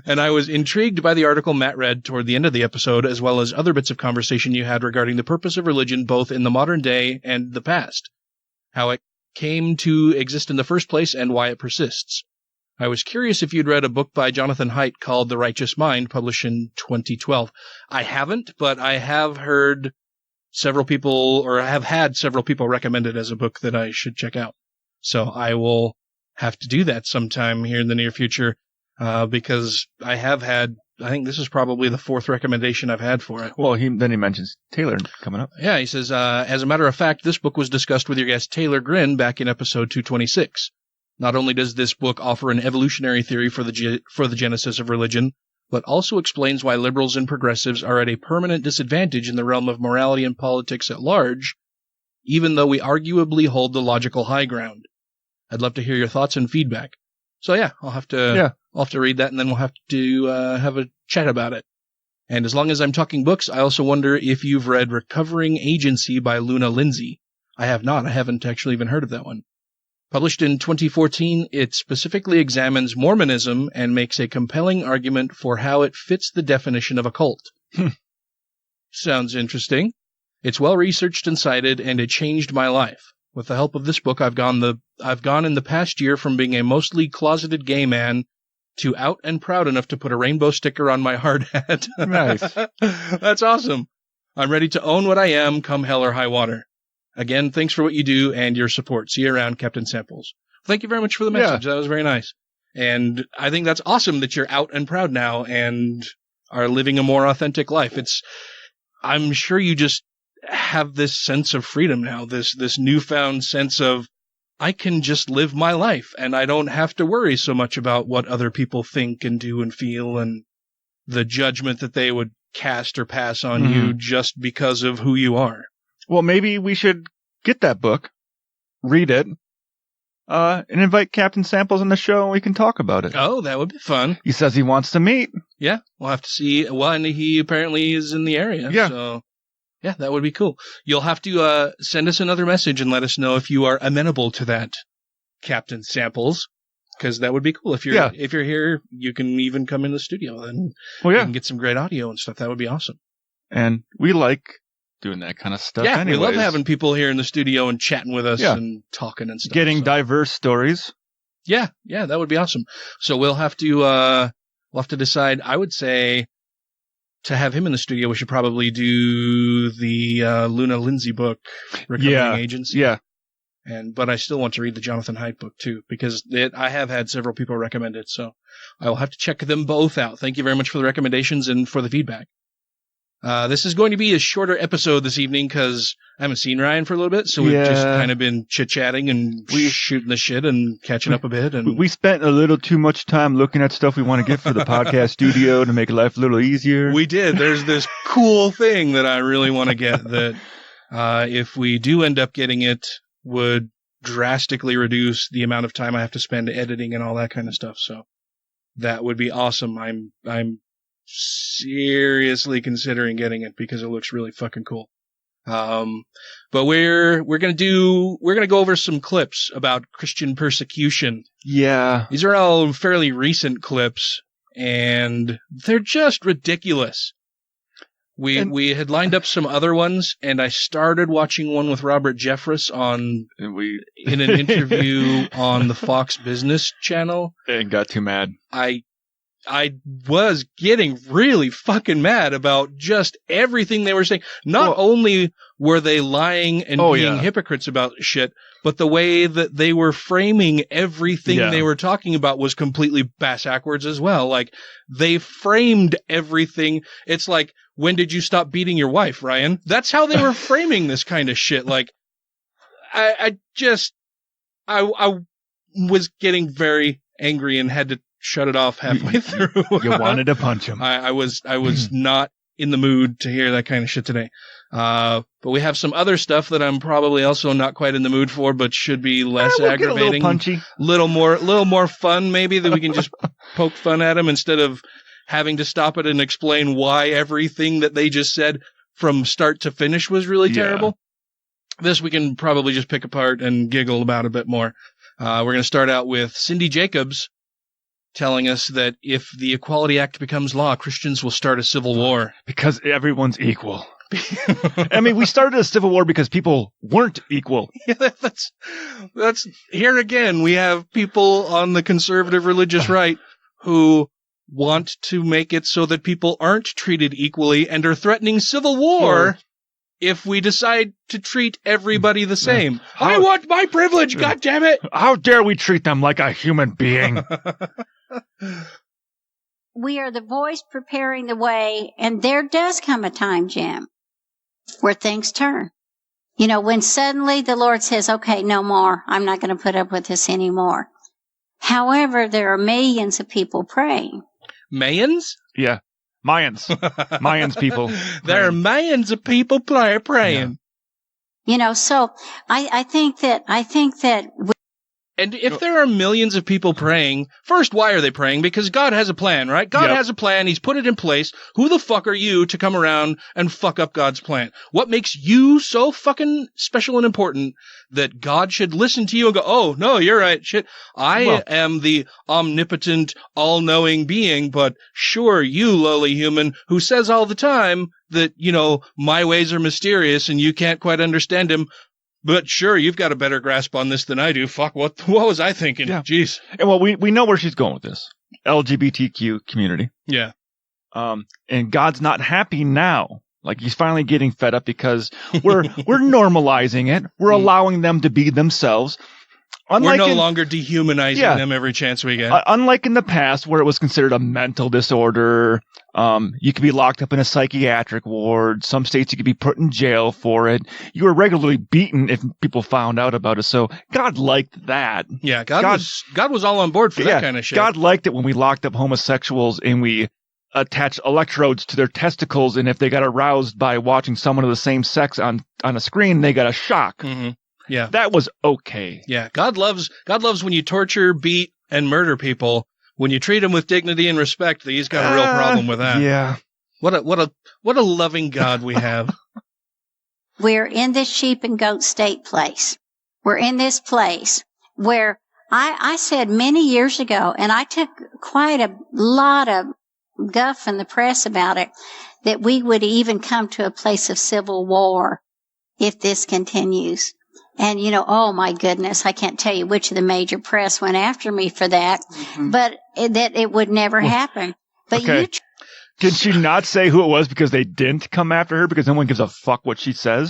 And I was intrigued by the article Matt read toward the end of the episode, as well as other bits of conversation you had regarding the purpose of religion both in the modern day and the past, how it came to exist in the first place, and why it persists. I was curious if you'd read a book by Jonathan Haidt called The Righteous Mind, published in 2012. I haven't, but I have heard several people, or have had several people recommend it as a book that I should check out. So I will have to do that sometime here in the near future, because I have had, I think this is probably the 4th recommendation I've had for it. Well, then he mentions Taylor coming up. Yeah, he says, as a matter of fact, this book was discussed with your guest Taylor Grin back in episode 226. Not only does this book offer an evolutionary theory for the genesis of religion, but also explains why liberals and progressives are at a permanent disadvantage in the realm of morality and politics at large, even though we arguably hold the logical high ground. I'd love to hear your thoughts and feedback. So yeah, I'll have to read that, and then we'll have to have a chat about it. And as long as I'm talking books, I also wonder if you've read Recovering Agency by Luna Lindsay. I have not. I haven't actually even heard of that one. Published in 2014, it specifically examines Mormonism and makes a compelling argument for how it fits the definition of a cult. Sounds interesting. It's well researched and cited, and it changed my life. With the help of this book, I've gone in the past year from being a mostly closeted gay man to out and proud enough to put a rainbow sticker on my hard hat. Nice. That's awesome. I'm ready to own what I am, come hell or high water. Again, thanks for what you do and your support. See you around, Captain Samples. Thank you very much for the message. Yeah. That was very nice. And I think that's awesome that you're out and proud now and are living a more authentic life. I'm sure you just have this sense of freedom now, this newfound sense of, I can just live my life and I don't have to worry so much about what other people think and do and feel and the judgment that they would cast or pass on you just because of who you are. Well, maybe we should get that book, read it, and invite Captain Samples on the show and we can talk about it. Oh, that would be fun. He says he wants to meet. Yeah, we'll have to see. Well, and he apparently is in the area. Yeah. So, yeah, that would be cool. You'll have to send us another message and let us know if you are amenable to that, Captain Samples, because that would be cool. If you're here, you can even come in the studio and we can get some great audio and stuff. That would be awesome. And we like doing that kind of stuff. Yeah, anyways. We love having people here in the studio and chatting with us and talking and stuff. Getting diverse stories. Yeah, that would be awesome. So we'll have to decide. I would say to have him in the studio, we should probably do the Luna Lindsay book, Recovering Agency. Yeah. But I still want to read the Jonathan Haidt book too, because I have had several people recommend it. So I will have to check them both out. Thank you very much for the recommendations and for the feedback. This is going to be a shorter episode this evening because I haven't seen Ryan for a little bit, so we've just kind of been chit-chatting and shooting the shit and catching up a bit. And we spent a little too much time looking at stuff we want to get for the podcast studio to make life a little easier. We did. There's this cool thing that I really want to get that if we do end up getting it, would drastically reduce the amount of time I have to spend editing and all that kind of stuff. So that would be awesome. I'm seriously considering getting it because it looks really fucking cool. But we're gonna go over some clips about Christian persecution. Yeah. These are all fairly recent clips and they're just ridiculous. We had lined up some other ones, and I started watching one with Robert Jeffress in an interview on the Fox Business Channel. And got too mad. I was getting really fucking mad about just everything they were saying. Not only were they lying and being hypocrites about shit, but the way that they were framing everything they were talking about was completely bass-backwards as well. Like, they framed everything. It's like, when did you stop beating your wife, Ryan? That's how they were framing this kind of shit. Like, I was getting very angry and had to shut it off halfway through. You wanted to punch him. I was not in the mood to hear that kind of shit today. But we have some other stuff that I'm probably also not quite in the mood for, but should be less aggravating. Get a little punchy. Little more fun, maybe, that we can just poke fun at them instead of having to stop it and explain why everything that they just said from start to finish was really terrible. This we can probably just pick apart and giggle about a bit more. We're going to start out with Cindy Jacobs telling us that if the Equality Act becomes law, Christians will start a civil war. Because everyone's equal. I mean, we started a civil war because people weren't equal. Yeah, that's here again. We have people on the conservative religious right who want to make it so that people aren't treated equally and are threatening civil war if we decide to treat everybody the same. I want my privilege, goddammit! How dare we treat them like a human being? We are the voice preparing the way, and there does come a time, Jim, where things turn. You know, when suddenly the Lord says, okay, no more. I'm not going to put up with this anymore. However, there are millions of people praying. Mayans? Yeah. Mayans. Mayans people. There are millions of people praying. Yeah. You know, so I think that and if there are millions of people praying, first, why are they praying? Because God has a plan, right? God has a plan. He's put it in place. Who the fuck are you to come around and fuck up God's plan? What makes you so fucking special and important that God should listen to you and go, oh, no, you're right. Shit. I am the omnipotent, all-knowing being, but sure, you lowly human who says all the time that, you know, my ways are mysterious and you can't quite understand him. But sure, you've got a better grasp on this than I do. Fuck, what was I thinking? Yeah. Jeez. And well, we know where she's going with this. LGBTQ community. Yeah. And God's not happy now. Like, he's finally getting fed up because we're normalizing it. We're allowing them to be themselves. We're no longer dehumanizing them every chance we get. Unlike in the past where it was considered a mental disorder, you could be locked up in a psychiatric ward. Some states you could be put in jail for it. You were regularly beaten if people found out about it. So God liked that. Yeah, God was all on board for that kind of shit. God liked it when we locked up homosexuals and we attached electrodes to their testicles, and if they got aroused by watching someone of the same sex on a screen, they got a shock. Mm-hmm. Yeah, that was okay. Yeah, God loves when you torture, beat, and murder people. When you treat them with dignity and respect, he's got a real problem with that. Yeah. What a loving God we have. We're in this sheep and goat state place. We're in this place where I said many years ago, and I took quite a lot of guff in the press about it, that we would even come to a place of civil war if this continues. And, oh my goodness, I can't tell you which of the major press went after me for that, but that it would never happen. But did she not say who it was because they didn't come after her because no one gives a fuck what she says?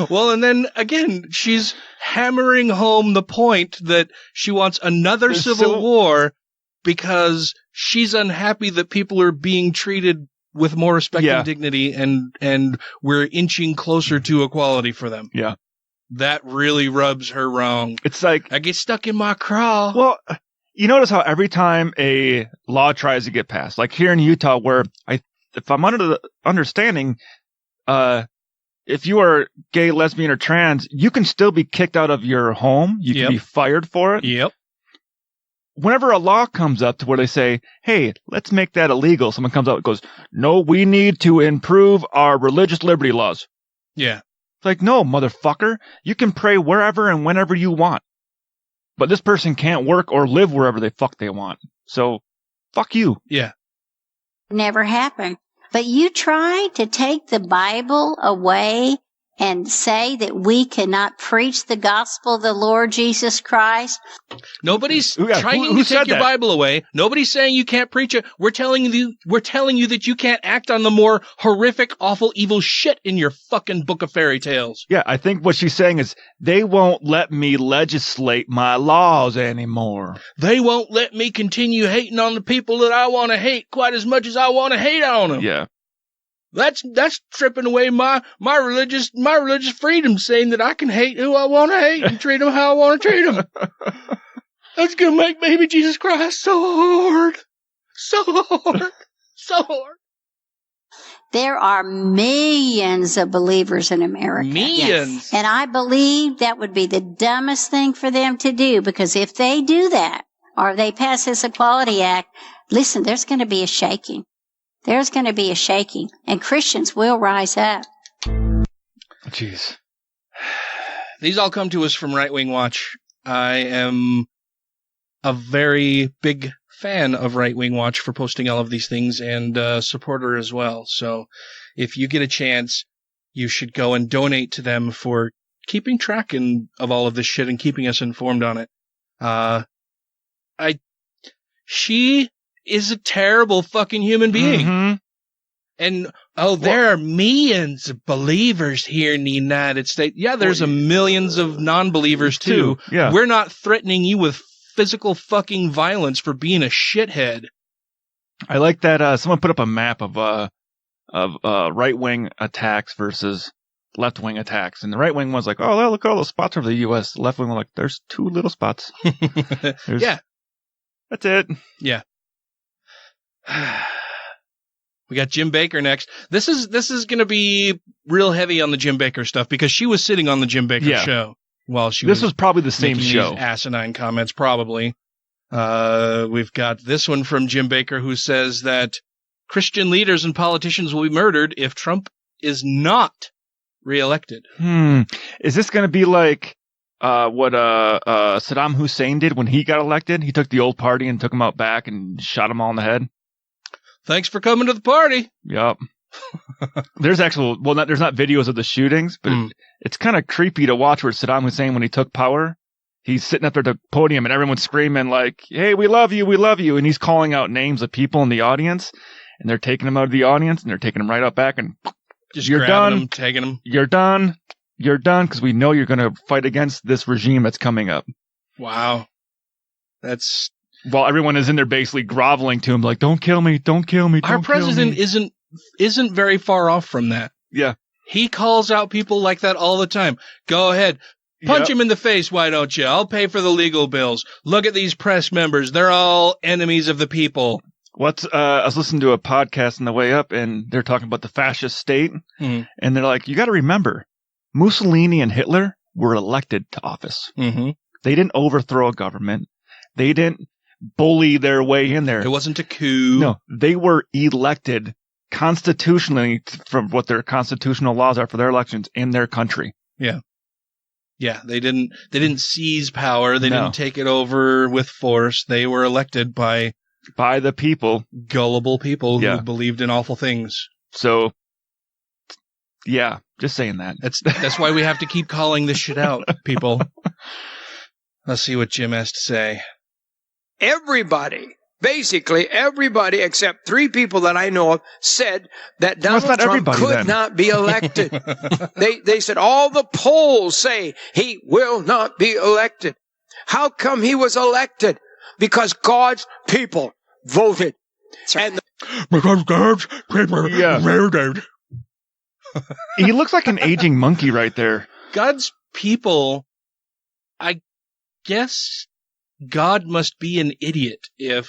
Well, and then again, she's hammering home the point that she wants another civil war because she's unhappy that people are being treated with more respect and dignity, and we're inching closer to equality for them. Yeah. That really rubs her wrong. It's like, I get stuck in my craw. Well, you notice how every time a law tries to get passed, like here in Utah, where if I'm under the understanding, if you are gay, lesbian, or trans, you can still be kicked out of your home. You can be fired for it. Yep. Whenever a law comes up to where they say, hey, let's make that illegal, someone comes out and goes, no, we need to improve our religious liberty laws. Yeah. It's like, no, motherfucker, you can pray wherever and whenever you want. But this person can't work or live wherever the fuck they want. So, fuck you. Yeah. Never happened. But you try to take the Bible away and say that we cannot preach the gospel of the Lord Jesus Christ. Nobody's trying to take your Bible away. Nobody's saying you can't preach it. We're telling you that you can't act on the more horrific, awful, evil shit in your fucking book of fairy tales. Yeah, I think what she's saying is they won't let me legislate my laws anymore. They won't let me continue hating on the people that I want to hate quite as much as I want to hate on them. Yeah. That's stripping away my religious freedom, saying that I can hate who I want to hate and treat them how I want to treat them. That's gonna make baby Jesus Christ so hard. There are millions of believers in America. Millions. And I believe that would be the dumbest thing for them to do, because if they do that, or they pass this Equality Act, listen, there's going to be a shaking. There's going to be a shaking, and Christians will rise up. Jeez. These all come to us from Right Wing Watch. I am a very big fan of Right Wing Watch for posting all of these things, and supporter as well. So if you get a chance, you should go and donate to them for keeping track of all of this shit and keeping us informed on it. She is a terrible fucking human being. Mm-hmm. And, there are millions of believers here in the United States. Yeah, there's millions of non-believers too. Yeah. We're not threatening you with physical fucking violence for being a shithead. I like that someone put up a map of right-wing attacks versus left-wing attacks. And the right-wing was like, oh, look at all those spots over the U.S. The left-wing was like, there's 2 little spots. Yeah. That's it. Yeah. We got Jim Baker next. This is going to be real heavy on the Jim Baker stuff because she was sitting on the Jim Baker show while she was probably the same show. These asinine comments, probably. We've got this one from Jim Baker who says that Christian leaders and politicians will be murdered if Trump is not reelected. Is this going to be like what Saddam Hussein did when he got elected? He took the old party and took them out back and shot them all in the head. Thanks for coming to the party. Yep. There's not videos of the shootings, but it's kind of creepy to watch where Saddam Hussein, when he took power, he's sitting up there at the podium and everyone's screaming like, hey, we love you, we love you. And he's calling out names of people in the audience, and they're taking him out of the audience and they're taking him right up back and just you're done. Taking him. You're done. you're done because we know you're going to fight against this regime that's coming up. Wow. That's... While everyone is in there basically groveling to him, like, don't kill me, don't kill me, don't Our president isn't very far off from that. Yeah. He calls out people like that all the time. Go ahead. Punch him in the face, why don't you? I'll pay for the legal bills. Look at these press members. They're all enemies of the people. I was listening to a podcast on the way up, and they're talking about the fascist state, and they're like, you got to remember, Mussolini and Hitler were elected to office. Mm-hmm. They didn't overthrow a government. They didn't bully their way in there. It wasn't a coup. No, they were elected constitutionally from what their constitutional laws are for their elections in their country. Yeah. Yeah, they didn't seize power. They didn't take it over with force. They were elected by the people. Gullible people who believed in awful things. So, yeah, just saying that. That's why we have to keep calling this shit out, people. Let's see what Jim has to say. Basically everybody except 3 people that I know of said that Donald Trump could not be elected. They said all the polls say he will not be elected. How come he was elected? Because God's people voted. Because God's people voted. He looks like an aging monkey right there. God's people, I guess God must be an idiot if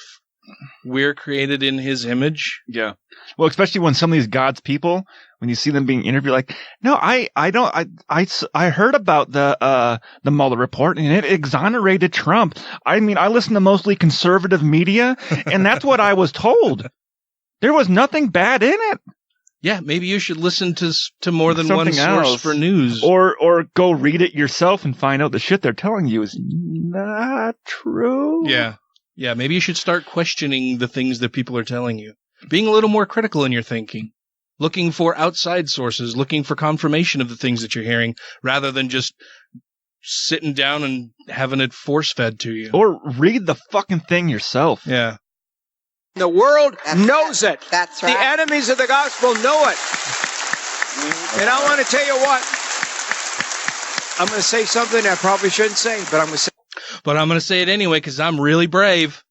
we're created in his image. Yeah. Well, especially when some of these God's people, when you see them being interviewed, like, no, I heard about the Mueller report and it exonerated Trump. I mean, I listen to mostly conservative media and that's what I was told. There was nothing bad in it. Yeah, maybe you should listen to more than one source for news. Or go read it yourself and find out the shit they're telling you is not true. Yeah. Yeah, maybe you should start questioning the things that people are telling you. Being a little more critical in your thinking. Looking for outside sources, looking for confirmation of the things that you're hearing, rather than just sitting down and having it force-fed to you. Or read the fucking thing yourself. Yeah. The world knows it. That's right. The enemies of the gospel know it. And I want to tell you what. I'm going to say something I probably shouldn't say, but I'm going to say. But I'm going to say it anyway because I'm really brave.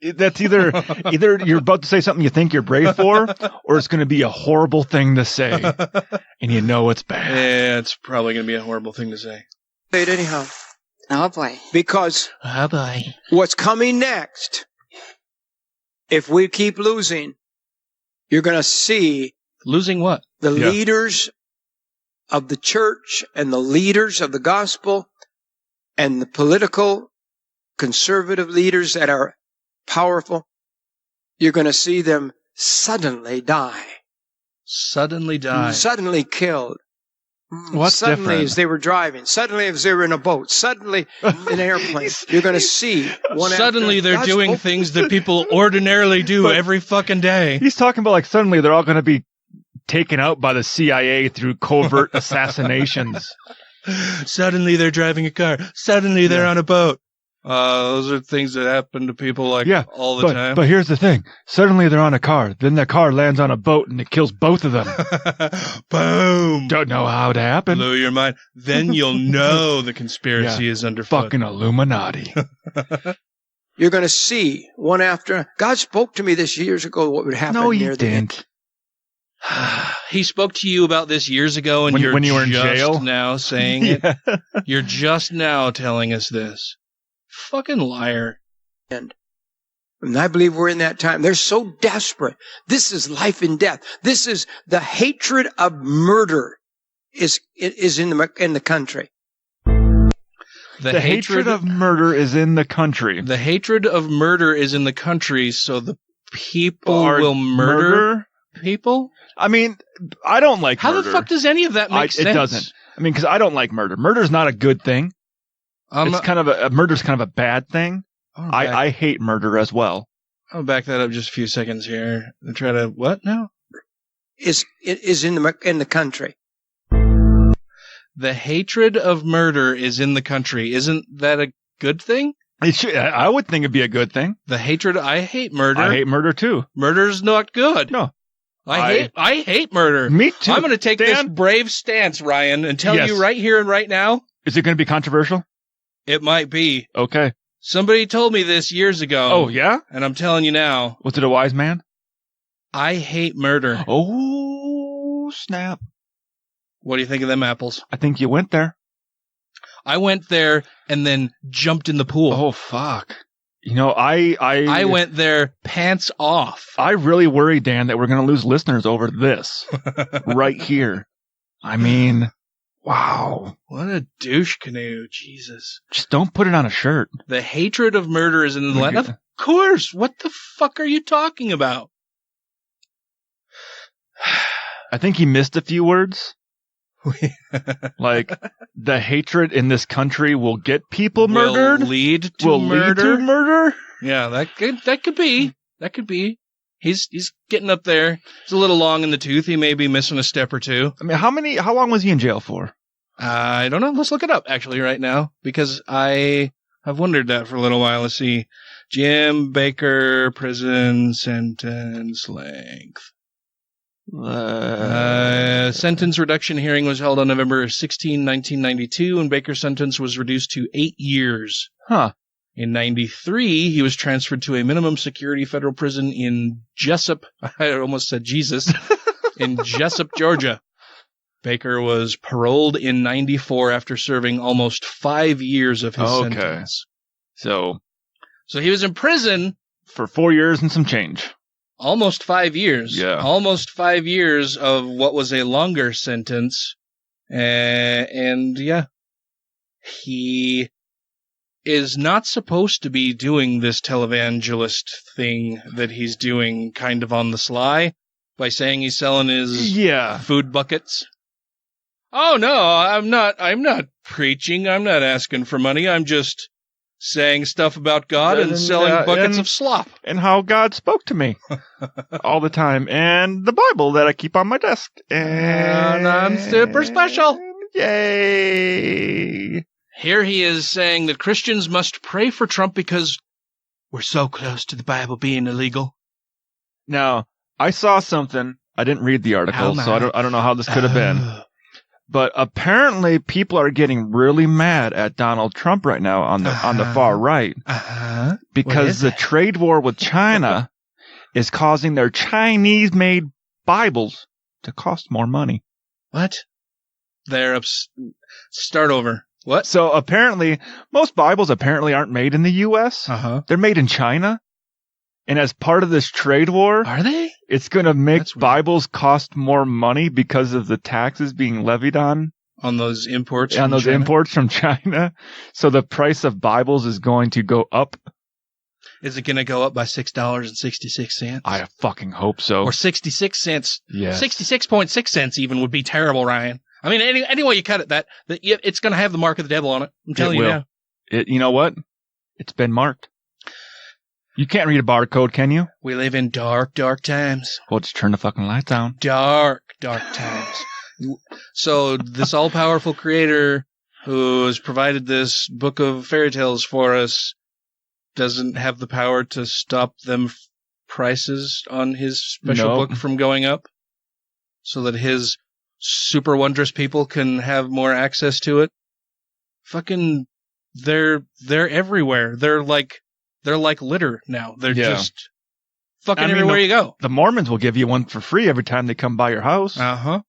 That's either you're about to say something you think you're brave for, or it's going to be a horrible thing to say, and you know it's bad. Yeah, it's probably going to be a horrible thing to say. Say it anyhow. Oh boy. Because what's coming next, if we keep losing, you're going to see losing what? The leaders of the church and the leaders of the gospel and the political conservative leaders that are powerful, you're going to see them suddenly die. Suddenly die. Suddenly killed. What's suddenly different? As they were driving. Suddenly as they were in a boat. Suddenly in an airplane. You're going to see one suddenly after. they're doing things that people ordinarily do every fucking day. He's talking about like suddenly they're all going to be taken out by the CIA through covert assassinations. Suddenly they're driving a car. Suddenly they're on a boat. Those are things that happen to people all the time. But here's the thing. Suddenly they're on a car. Then the car lands on a boat and it kills both of them. Boom. Don't know how it happened. Blow your mind. Then you'll know the conspiracy is underfoot. Fucking Illuminati. You're going to see one after. God spoke to me this years ago what would happen. No, he didn't. He spoke to you about this years ago, and when you're you were in just jail? now saying it. You're just now telling us this. Fucking liar. And I believe we're in that time. They're so desperate. This is life and death. This is the hatred of murder is in the country. The hatred of murder is in the country. The hatred of murder is in the country, so the people will murder people? I mean, I don't like How murder. the fuck does any of that make sense? It doesn't. I mean, because I don't like murder. Murder's not a good thing. It's kind of murder's kind of a bad thing. I hate murder as well. I'll back that up just a few seconds here and try to what now? It is in the country. The hatred of murder is in the country. Isn't that a good thing? It should, I would think it'd be a good thing. The hatred. I hate murder. I hate murder too. Murder's not good. No. I hate murder. Me too. I'm going to take this brave stance, Ryan, and tell you right here and right now. Is it going to be controversial? It might be. Okay. Somebody told me this years ago. Oh, yeah? And I'm telling you now. Was it a wise man? I hate murder. Oh, snap. What do you think of them apples? I think you went there. I went there and then jumped in the pool. Oh, fuck. You know, I went there pants off. I really worry, Dan, that we're going to lose listeners over this right here. I mean, wow. What a douche canoe. Jesus. Just don't put it on a shirt. The hatred of murder is in the land. Of course. What the fuck are you talking about? I think he missed a few words. Like, the hatred in this country will get people murdered. Will lead to murder. Yeah, that could be. That could be. He's getting up there. He's a little long in the tooth. He may be missing a step or two. I mean, how long was he in jail for? I don't know. Let's look it up actually right now because I have wondered that for a little while. Let's see. Jim Bakker prison sentence length. Sentence reduction hearing was held on November 16, 1992, and Baker's sentence was reduced to 8 years. Huh. In 93, he was transferred to a minimum security federal prison in Jessup. I almost said Jesus. In Jessup, Georgia. Baker was paroled in 94 after serving almost 5 years of his sentence. So he was in prison for 4 years and some change. Almost 5 years. Yeah. Almost 5 years of what was a longer sentence. And yeah, he is not supposed to be doing this televangelist thing that he's doing kind of on the sly by saying he's selling his food buckets. Oh no, I'm not preaching. I'm not asking for money. I'm just saying stuff about God and selling buckets of slop. And how God spoke to me all the time. And the Bible that I keep on my desk. And I'm super special. Yay. Here he is saying that Christians must pray for Trump because we're so close to the Bible being illegal. Now, I saw something. I didn't read the article, so I don't know how this could have been. But apparently people are getting really mad at Donald Trump right now on the far right. Because the trade war with China is causing their Chinese-made Bibles to cost more money. What? Start over. What? So apparently, most Bibles aren't made in the U.S. They're made in China. And as part of this trade war, are they? It's going to make Bibles cost more money because of the taxes being levied on those imports. On those imports from China. So the price of Bibles is going to go up. Is it going to go up by $6.66? I fucking hope so. Or 66 cents. Yes. 66.6 cents even would be terrible, Ryan. I mean, any way you cut it, that it's going to have the mark of the devil on it. I'm telling you now. You know what? It's been marked. You can't read a barcode, can you? We live in dark, dark times. Well, just turn the fucking lights on. Dark, dark times. So this all-powerful creator who has provided this book of fairy tales for us doesn't have the power to stop them prices on his special book from going up so that his super wondrous people can have more access to it. Fucking, they're everywhere. They're like litter now. They're just fucking everywhere you go. The Mormons will give you one for free every time they come by your house. Uh-huh.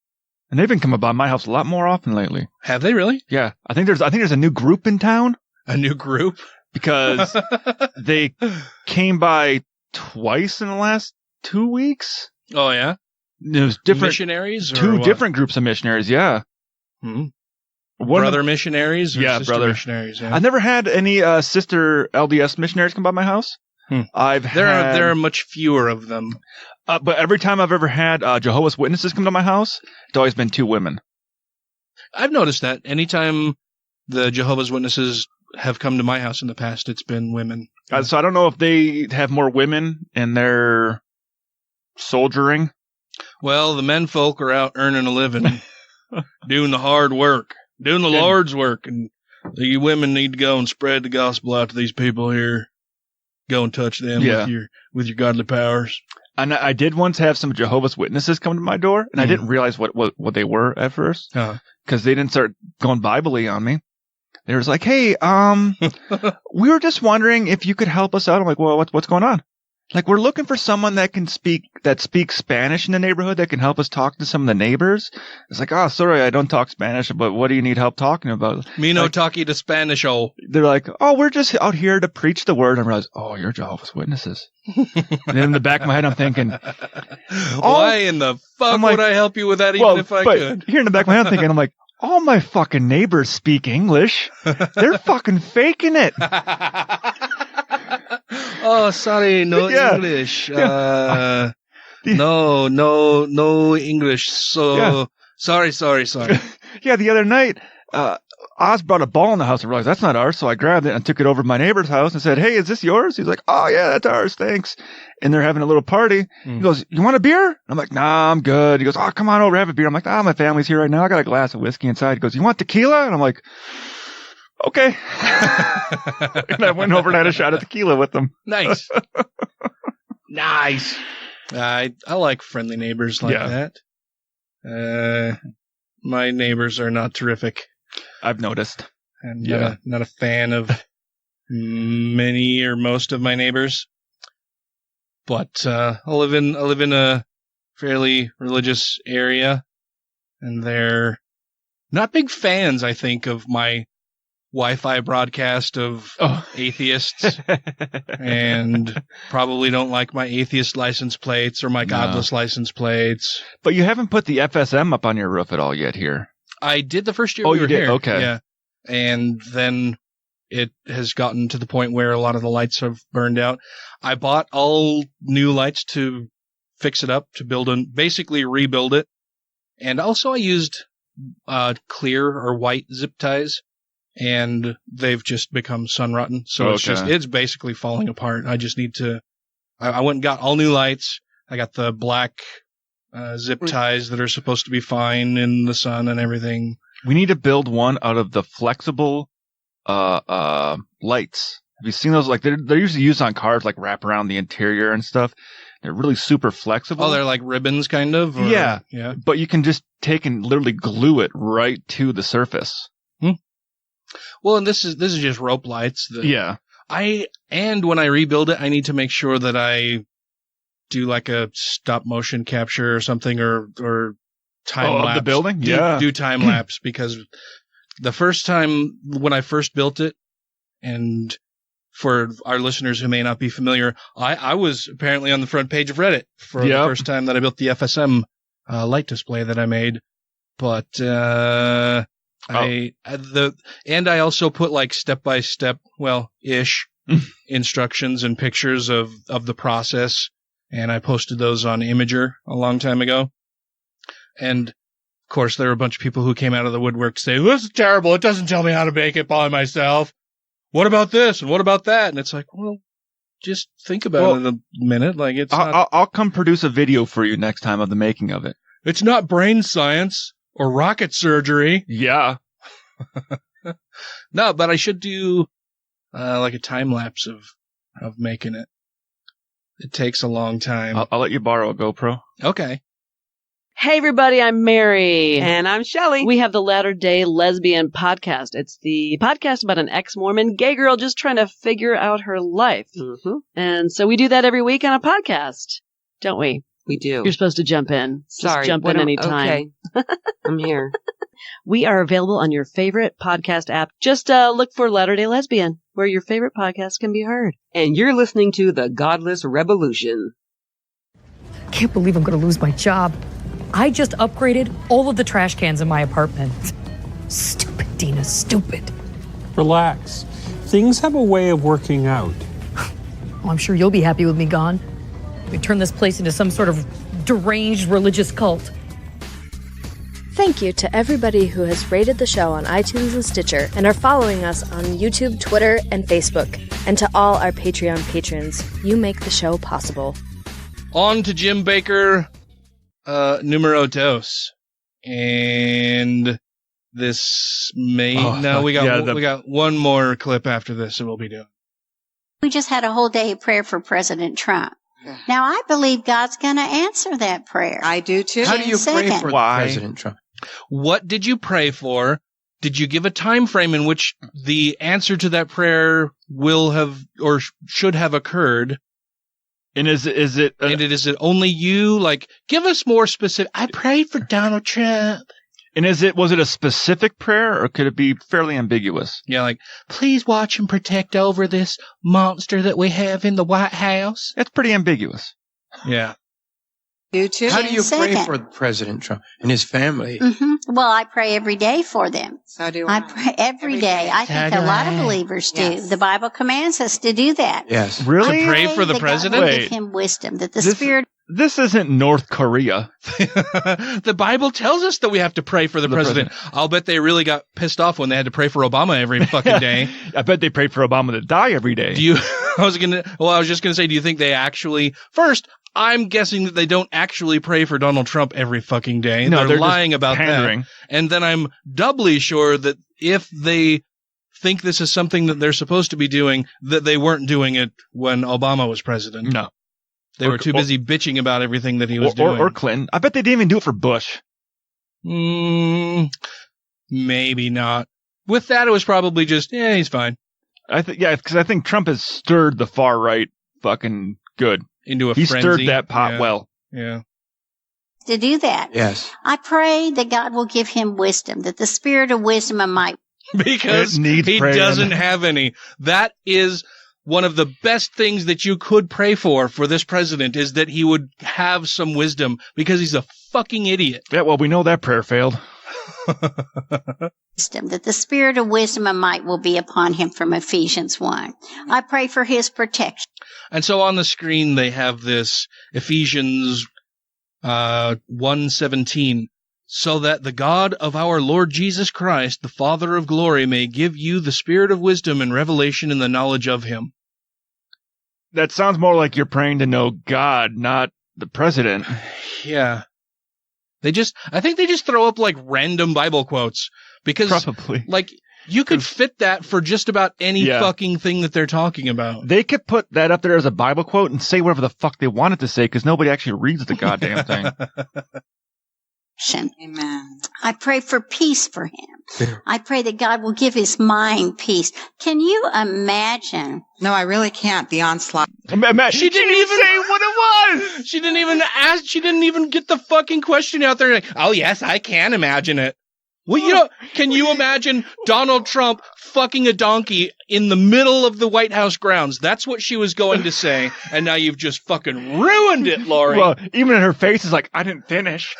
And they've been coming by my house a lot more often lately. Have they really? Yeah. I think there's a new group in town. A new group? Because they came by twice in the last 2 weeks. Oh, yeah? It was different missionaries? Two different groups of missionaries, yeah. Brother missionaries or sister brother missionaries? Yeah. I've never had any sister LDS missionaries come by my house. There are much fewer of them. But every time I've ever had Jehovah's Witnesses come to my house, it's always been 2 women. I've noticed that. Anytime the Jehovah's Witnesses have come to my house in the past, it's been women. So I don't know if they have more women in their soldiering. Well, the men folk are out earning a living, doing the hard work, doing the Lord's work, and you women need to go and spread the gospel out to these people here. Go and touch them with your godly powers. And I did once have some Jehovah's Witnesses come to my door, and I didn't realize what they were at first, because they didn't start going Bible-y on me. They was like, "Hey, we were just wondering if you could help us out." I'm like, "Well, what's going on?" Like, we're looking for someone that speaks Spanish in the neighborhood that can help us talk to some of the neighbors. It's like, "Oh, sorry, I don't talk Spanish, but what do you need help talking about?" Me no talkie to Spanish, oh. They're like, "Oh, we're just out here to preach the word." And I realize, "Oh, you're Jehovah's Witnesses." And then in the back of my head, I'm thinking, why in the fuck would I help you with that even if I could? Here in the back of my head, I'm thinking, I'm like, all my fucking neighbors speak English. They're fucking faking it. Oh, sorry, no English. No English. So sorry. Yeah, the other night, Oz brought a ball in the house and realized that's not ours. So I grabbed it and took it over to my neighbor's house and said, "Hey, is this yours?" He's like, "Oh yeah, that's ours. Thanks." And they're having a little party. He goes, "You want a beer?" I'm like, "Nah, I'm good." He goes, "Oh, come on over, have a beer." I'm like, "My family's here right now. I got a glass of whiskey inside." He goes, "You want tequila?" And I'm like, "Okay." And I went over and had a shot of tequila with them. Nice. Nice. I like friendly neighbors like that. My neighbors are not terrific. I've noticed. And not a fan of many or most of my neighbors. But I live in a fairly religious area, and they're not big fans, I think, of my Wi-Fi broadcast of atheists, and probably don't like my atheist license plates or my godless license plates. But you haven't put the FSM up on your roof at all yet here. I did the first year we were here. Okay. Yeah. And then it has gotten to the point where a lot of the lights have burned out. I bought all new lights to fix it up, to basically rebuild it. And also I used clear or white zip ties, and they've just become sun rotten. So it's basically falling apart. I just need to, I went and got all new lights. I got the black zip ties that are supposed to be fine in the sun and everything. We need to build one out of the flexible lights. Have you seen those? Like they're usually used on cars, like wrap around the interior and stuff. They're really super flexible. Oh, they're like ribbons, kind of. Or, yeah. But you can just take and literally glue it right to the surface. Well, and this is just rope lights. And when I rebuild it, I need to make sure that I do like a stop motion capture or something, or time lapse. Of the building? Do time lapse, because the first time when I first built it, and for our listeners who may not be familiar, I was apparently on the front page of Reddit for the first time that I built the FSM light display that I made. But I also put like step-by-step, ish instructions and pictures of the process, and I posted those on Imager a long time ago. And of course, there were a bunch of people who came out of the woodwork to say, "This is terrible. It doesn't tell me how to make it by myself. What about this? And what about that?" And it's like, well, just think about it a minute. Like I'll come produce a video for you next time of the making of it. It's not brain science or rocket surgery. Yeah. No, but I should do like a time lapse of making it. It takes a long time. I'll let you borrow a GoPro. Okay. Hey everybody, I'm Mary. And I'm Shelley. We have the Latter-day Lesbian podcast. It's the podcast about an ex-Mormon gay girl just trying to figure out her life. Mm-hmm. And so we do that every week on a podcast, don't we? We do. You're supposed to jump in. Sorry. Just jump in anytime. Okay. I'm here. We are available on your favorite podcast app. Just look for Latter-day Lesbian, where your favorite podcast can be heard. And you're listening to the Godless Rebelution. Can't believe I'm going to lose my job. I just upgraded all of the trash cans in my apartment. Stupid, Dina, stupid. Relax. Things have a way of working out. Well, I'm sure you'll be happy with me gone. We turn this place into some sort of deranged religious cult. Thank you to everybody who has rated the show on iTunes and Stitcher and are following us on YouTube, Twitter, and Facebook. And to all our Patreon patrons, you make the show possible. On to Jim Baker, numero dos. And this may... we got one more clip after this that we'll be doing. We just had a whole day of prayer for President Trump. Now, I believe God's going to answer that prayer. I do too. How do you pray for President Trump? What did you pray for? Did you give a time frame in which the answer to that prayer will have or should have occurred? And is it only you? Like, give us more specific. I prayed for Donald Trump. And was it a specific prayer, or could it be fairly ambiguous? Yeah, like, please watch and protect over this monster that we have in the White House. That's pretty ambiguous. Yeah. You too. How do you pray for President Trump and his family? Mm-hmm. Well, I pray every day for them. So do I. I pray every day. I think a lot of believers do. Yes. The Bible commands us to do that. Yes. Really? To pray for the president? God will give him wisdom, that the Spirit... This isn't North Korea. The Bible tells us that we have to pray for the president. I'll bet they really got pissed off when they had to pray for Obama every fucking day. I bet they prayed for Obama to die every day. I was just gonna say, do you think they actually... First, I'm guessing that they don't actually pray for Donald Trump every fucking day. No, they're lying about pandering. That. And then I'm doubly sure that if they think this is something that they're supposed to be doing, that they weren't doing it when Obama was president. No. They were too busy bitching about everything that he was doing. Or Clinton. I bet they didn't even do it for Bush. Maybe not. With that, it was probably just, he's fine. Because I think Trump has stirred the far right fucking good. Into a frenzy. He stirred that pot well. Yeah. To do that. Yes. I pray that God will give him wisdom, that the spirit of wisdom and might. Because he doesn't have any. That is one of the best things that you could pray for this president, is that he would have some wisdom, because he's a fucking idiot. Yeah, well, we know that prayer failed. That the spirit of wisdom and might will be upon him, from Ephesians 1. I pray for his protection. And so on the screen they have this Ephesians 1:17. So that the God of our Lord Jesus Christ, the Father of glory, may give you the spirit of wisdom and revelation in the knowledge of him. That sounds more like you're praying to know God, not the president. Yeah. I think they just throw up like random Bible quotes, because probably, like, you could fit that for just about any fucking thing that they're talking about. They could put that up there as a Bible quote and say whatever the fuck they wanted to say, because nobody actually reads the goddamn thing. Amen. I pray for peace for him. I pray that God will give his mind peace. Can you imagine? No, I really can't. The onslaught. She didn't even say what it was. She didn't even ask. She didn't even get the fucking question out there. Like, oh yes, I can imagine it. Well, can you imagine Donald Trump fucking a donkey in the middle of the White House grounds? That's what she was going to say, and now you've just fucking ruined it, Lori. Well, even in her face is like, I didn't finish.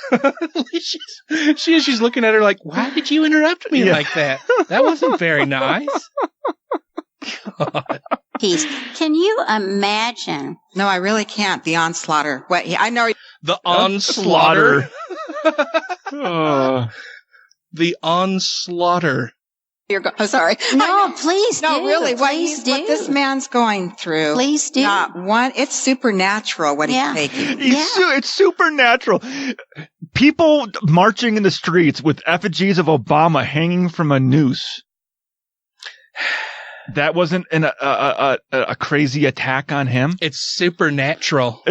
She's looking at her like, why did you interrupt me like that? That wasn't very nice. God. Peace. Can you imagine? No, I really can't. The onslaughter. I know. The onslaughter. The onslaughter. Sorry. No, please do. No, really. What this man's going through. Please do. It's supernatural what he's taking. It's supernatural. People marching in the streets with effigies of Obama hanging from a noose. That wasn't a crazy attack on him. It's supernatural.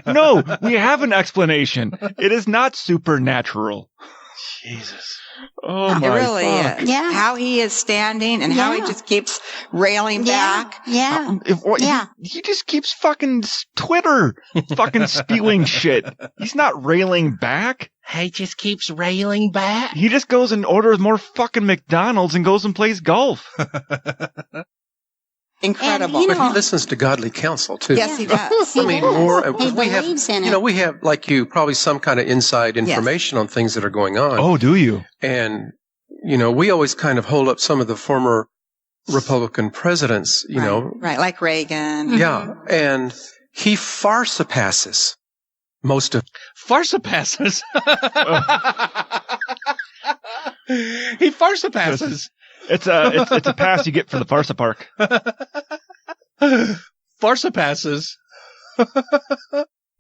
No, we have an explanation. It is not supernatural. Jesus. Oh my! It really fuck. is. Yeah. How he is standing and how he just keeps railing back. Yeah. He just keeps fucking Twitter fucking spewing shit. He's not railing back. He just keeps railing back. He just goes and orders more fucking McDonald's and goes and plays golf. Incredible. But he listens to godly counsel too. Yes, he does. I mean, more. He believes in it. We have, like you, probably some kind of inside information on things that are going on. Oh, do you? And we always kind of hold up some of the former Republican presidents. Right, like Reagan. Yeah, and he far surpasses most of. Far surpasses. He far surpasses. It's a pass you get for the Farsa Park. Farsa passes.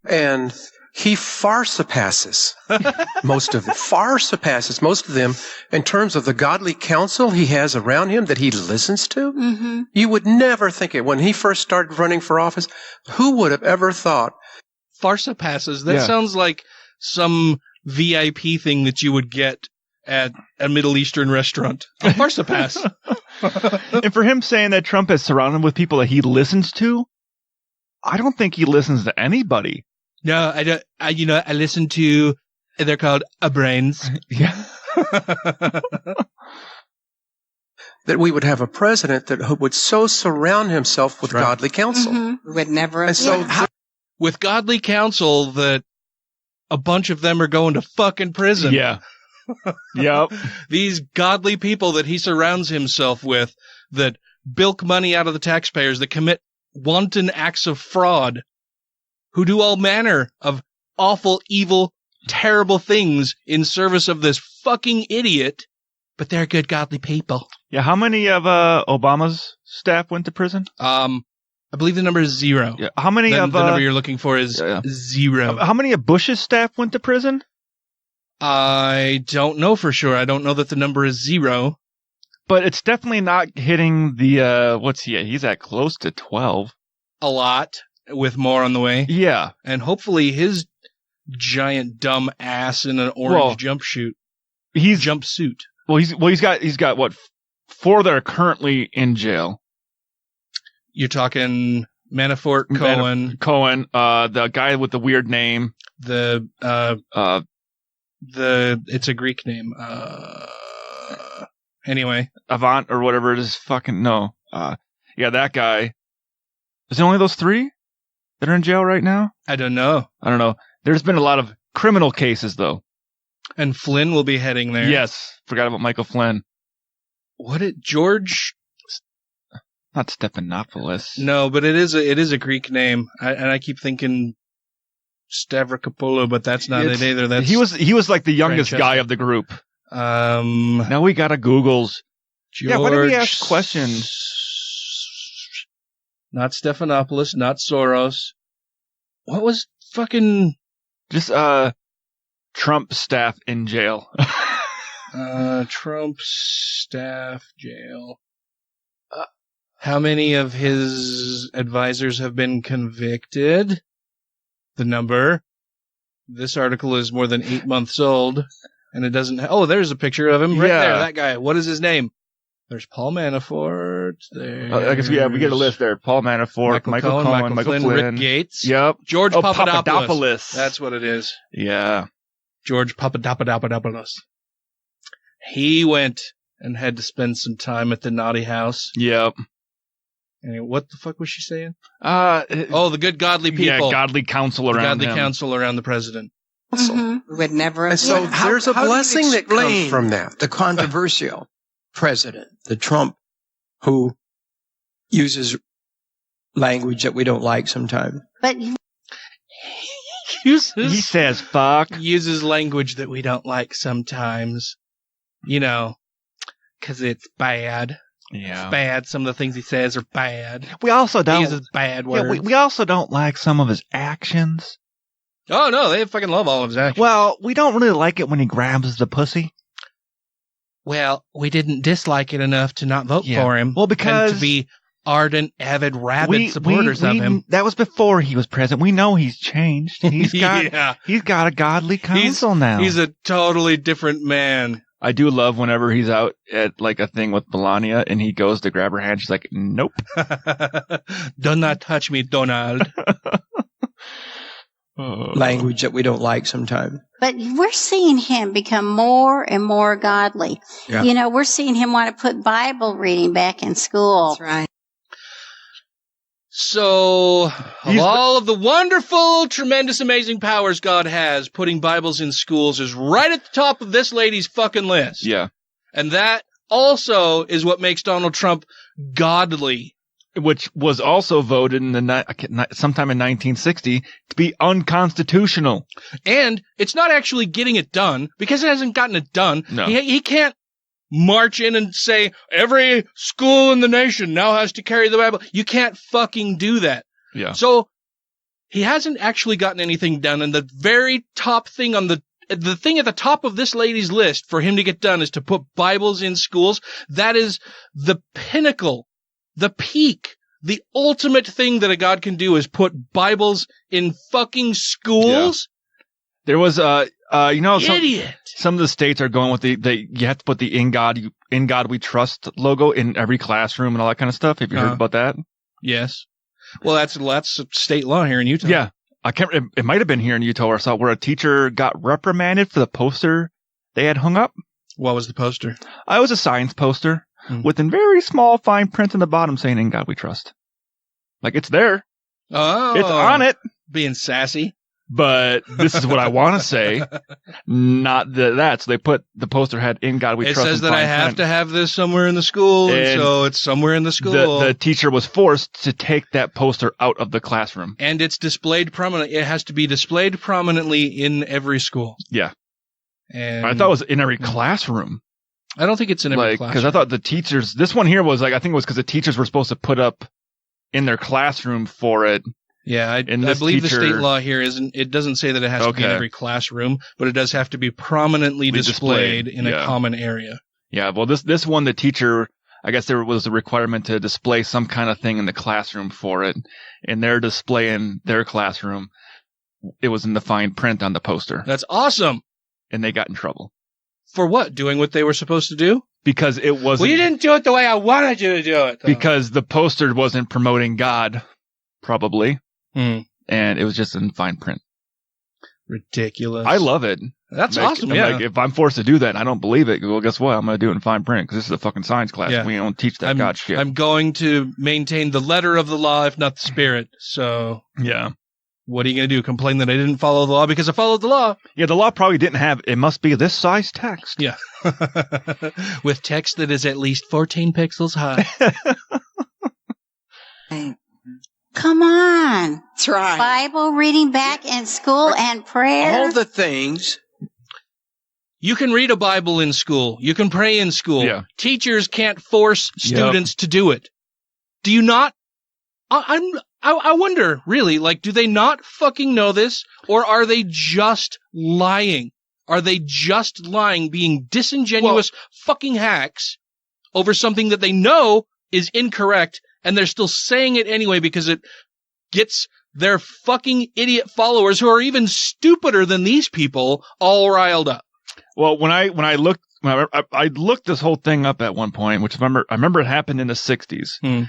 And he far surpasses most of them in terms of the godly counsel he has around him that he listens to. Mm-hmm. You would never think it. When he first started running for office, who would have ever thought? Far surpasses. That sounds like some VIP thing that you would get at a Middle Eastern restaurant. A far surpass. And for him saying that Trump is surrounded with people that he listens to, I don't think he listens to anybody. No, I don't. I listen to. They're called brains. Yeah. That we would have a president that would so surround himself with godly counsel. Mm-hmm. Would never. And so, with godly counsel, that a bunch of them are going to fucking prison. Yeah. Yep. These godly people that he surrounds himself with, that bilk money out of the taxpayers, that commit wanton acts of fraud, who do all manner of awful, evil, terrible things in service of this fucking idiot, but they're good, godly people. Yeah, how many of Obama's staff went to prison? I believe the number is 0. Yeah. How many the of number you're looking for is 0. How many of Bush's staff went to prison? I don't know for sure. I don't know that the number is 0. But it's definitely not hitting the what's he at? He's at close to 12. A lot, with more on the way. Yeah. And hopefully his giant dumb ass in an orange jumpsuit. Well, he's got what, 4 that are currently in jail. You're talking Manafort, Cohen, the guy with the weird name, it's a Greek name. Anyway, Avant or whatever it is. Fucking no. Yeah, that guy. Is it only those 3 that are in jail right now? I don't know. There's been a lot of criminal cases though. And Flynn will be heading there. Yes, forgot about Michael Flynn. George? Not Stephanopoulos. No, but it is a Greek name, and I keep thinking Stavrokopoulou, but that's not it either. That's he was like the youngest guy of the group. Now we gotta Google's. George, yeah, why do we ask questions? Not Stephanopoulos, not Soros. What was fucking just Trump staff in jail? Trump staff jail. How many of his advisors have been convicted? The number. This article is more than 8 months old, and it doesn't. There's a picture of him right there. That guy. What is his name? There's Paul Manafort. I guess we get a list there. Paul Manafort, Michael Cohen, Michael Flynn, Rick Gates. Yep. George Papadopoulos. Papadopoulos. That's what it is. Yeah. George Papadopoulos. He went and had to spend some time at the naughty house. Yep. And what the fuck was she saying? The good godly people. Yeah, godly counsel around him. Counsel around the president. Mm-hmm. Would never. And so there's a blessing that comes from that. The controversial president, the Trump, who uses language that we don't like sometimes. But he says fuck. Uses language that we don't like sometimes. Because it's bad. Yeah. It's bad. Some of the things he says are bad. We also don't. He uses bad words. Yeah, we also don't like some of his actions. Oh, no. They fucking love all of his actions. Well, we don't really like it when he grabs the pussy. Well, we didn't dislike it enough to not vote for him. Well, because and to be ardent, avid, rabid supporters of him. That was before he was president. We know he's changed. He's got a godly counsel now. He's a totally different man. I do love whenever he's out at like a thing with Melania and he goes to grab her hand. She's like, nope. Do not touch me, Donald. Language that we don't like sometimes. But we're seeing him become more and more godly. Yeah. We're seeing him want to put Bible reading back in school. That's right. So, all of the wonderful, tremendous, amazing powers God has, putting Bibles in schools is right at the top of this lady's fucking list. Yeah. And that also is what makes Donald Trump godly. Which was also voted in sometime in 1960 to be unconstitutional. And it's not actually getting it done, because it hasn't gotten it done. No. He can't march in and say, every school in the nation now has to carry the Bible. You can't fucking do that. Yeah. So he hasn't actually gotten anything done. And the very top thing on the thing at the top of this lady's list for him to get done is to put Bibles in schools. That is the pinnacle, the peak, the ultimate thing that a God can do is put Bibles in fucking schools. Yeah. There was, idiot. Some of the states are going with you have to put the In God We Trust logo in every classroom and all that kind of stuff. Have you heard about that? Yes. Well, that's state law here in Utah. Yeah. It might have been here in Utah or so, where a teacher got reprimanded for the poster they had hung up. What was the poster? It was a science poster with in very small fine print in the bottom saying "In God We Trust." Like, it's there. Oh, it's on it. Being sassy. But this is what I want to say, not that. So they put the poster had "In God We Trust." It says that I have to have this somewhere in the school, and so it's somewhere in the school. The teacher was forced to take that poster out of the classroom, and it's displayed prominently. It has to be displayed prominently in every school. Yeah, and I thought it was in every classroom. I don't think it's in every classroom, because I thought the teachers. This one here was I think it was because the teachers were supposed to put up in their classroom for it. Yeah, I believe the state law here it doesn't say that it has to be in every classroom, but it does have to be prominently displayed in a common area. Yeah, well, this one, the teacher, I guess there was a requirement to display some kind of thing in the classroom for it, and their display in their classroom, it was in the fine print on the poster. That's awesome! And they got in trouble. For what? Doing what they were supposed to do? Because it wasn't... Well, you didn't do it the way I wanted you to do it, though. Because the poster wasn't promoting God, probably. And it was just in fine print. Ridiculous. I love it. That's awesome. Yeah. If I'm forced to do that and I don't believe it, well, guess what? I'm going to do it in fine print because this is a fucking science class. Yeah. We don't teach that God shit. I'm going to maintain the letter of the law, if not the spirit. So, yeah. What are you going to do? Complain that I didn't follow the law because I followed the law? Yeah, the law probably didn't have, it must be this size text. Yeah. With text that is at least 14 pixels high. Come on. That's right. Bible reading back in school and prayer. All the things. You can read a Bible in school. You can pray in school. Yeah. Teachers can't force students to do it. Do you not? I wonder, really, like, do they not fucking know this? Or are they just lying? Are they just lying, being disingenuous fucking hacks over something that they know is incorrect? And they're still saying it anyway because it gets their fucking idiot followers, who are even stupider than these people, all riled up. Well, when I looked this whole thing up at one point, which I remember it happened in the 60s.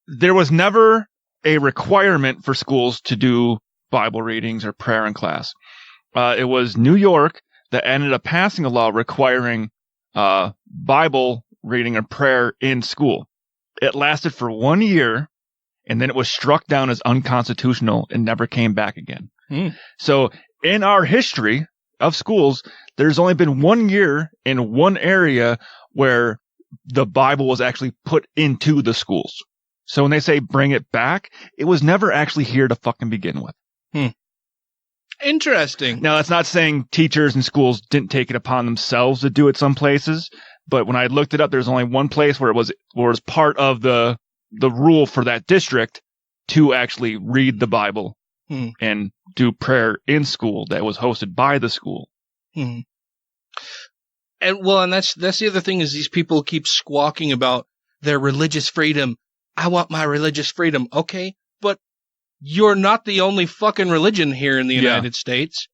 There was never a requirement for schools to do Bible readings or prayer in class. It was New York that ended up passing a law requiring Bible reading and prayer in school. It lasted for 1 year, and then it was struck down as unconstitutional and never came back again. So in our history of schools, there's only been 1 year in one area where the Bible was actually put into the schools. So when they say bring it back, it was never actually here to fucking begin with. Interesting. Now, that's not saying teachers and schools didn't take it upon themselves to do it some places. But when I looked it up, there's only one place where it was part of the rule for that district to actually read the Bible and do prayer in school that was hosted by the school. And that's the other thing is these people keep squawking about their religious freedom. I want my religious freedom. Okay, but you're not the only fucking religion here in the United States.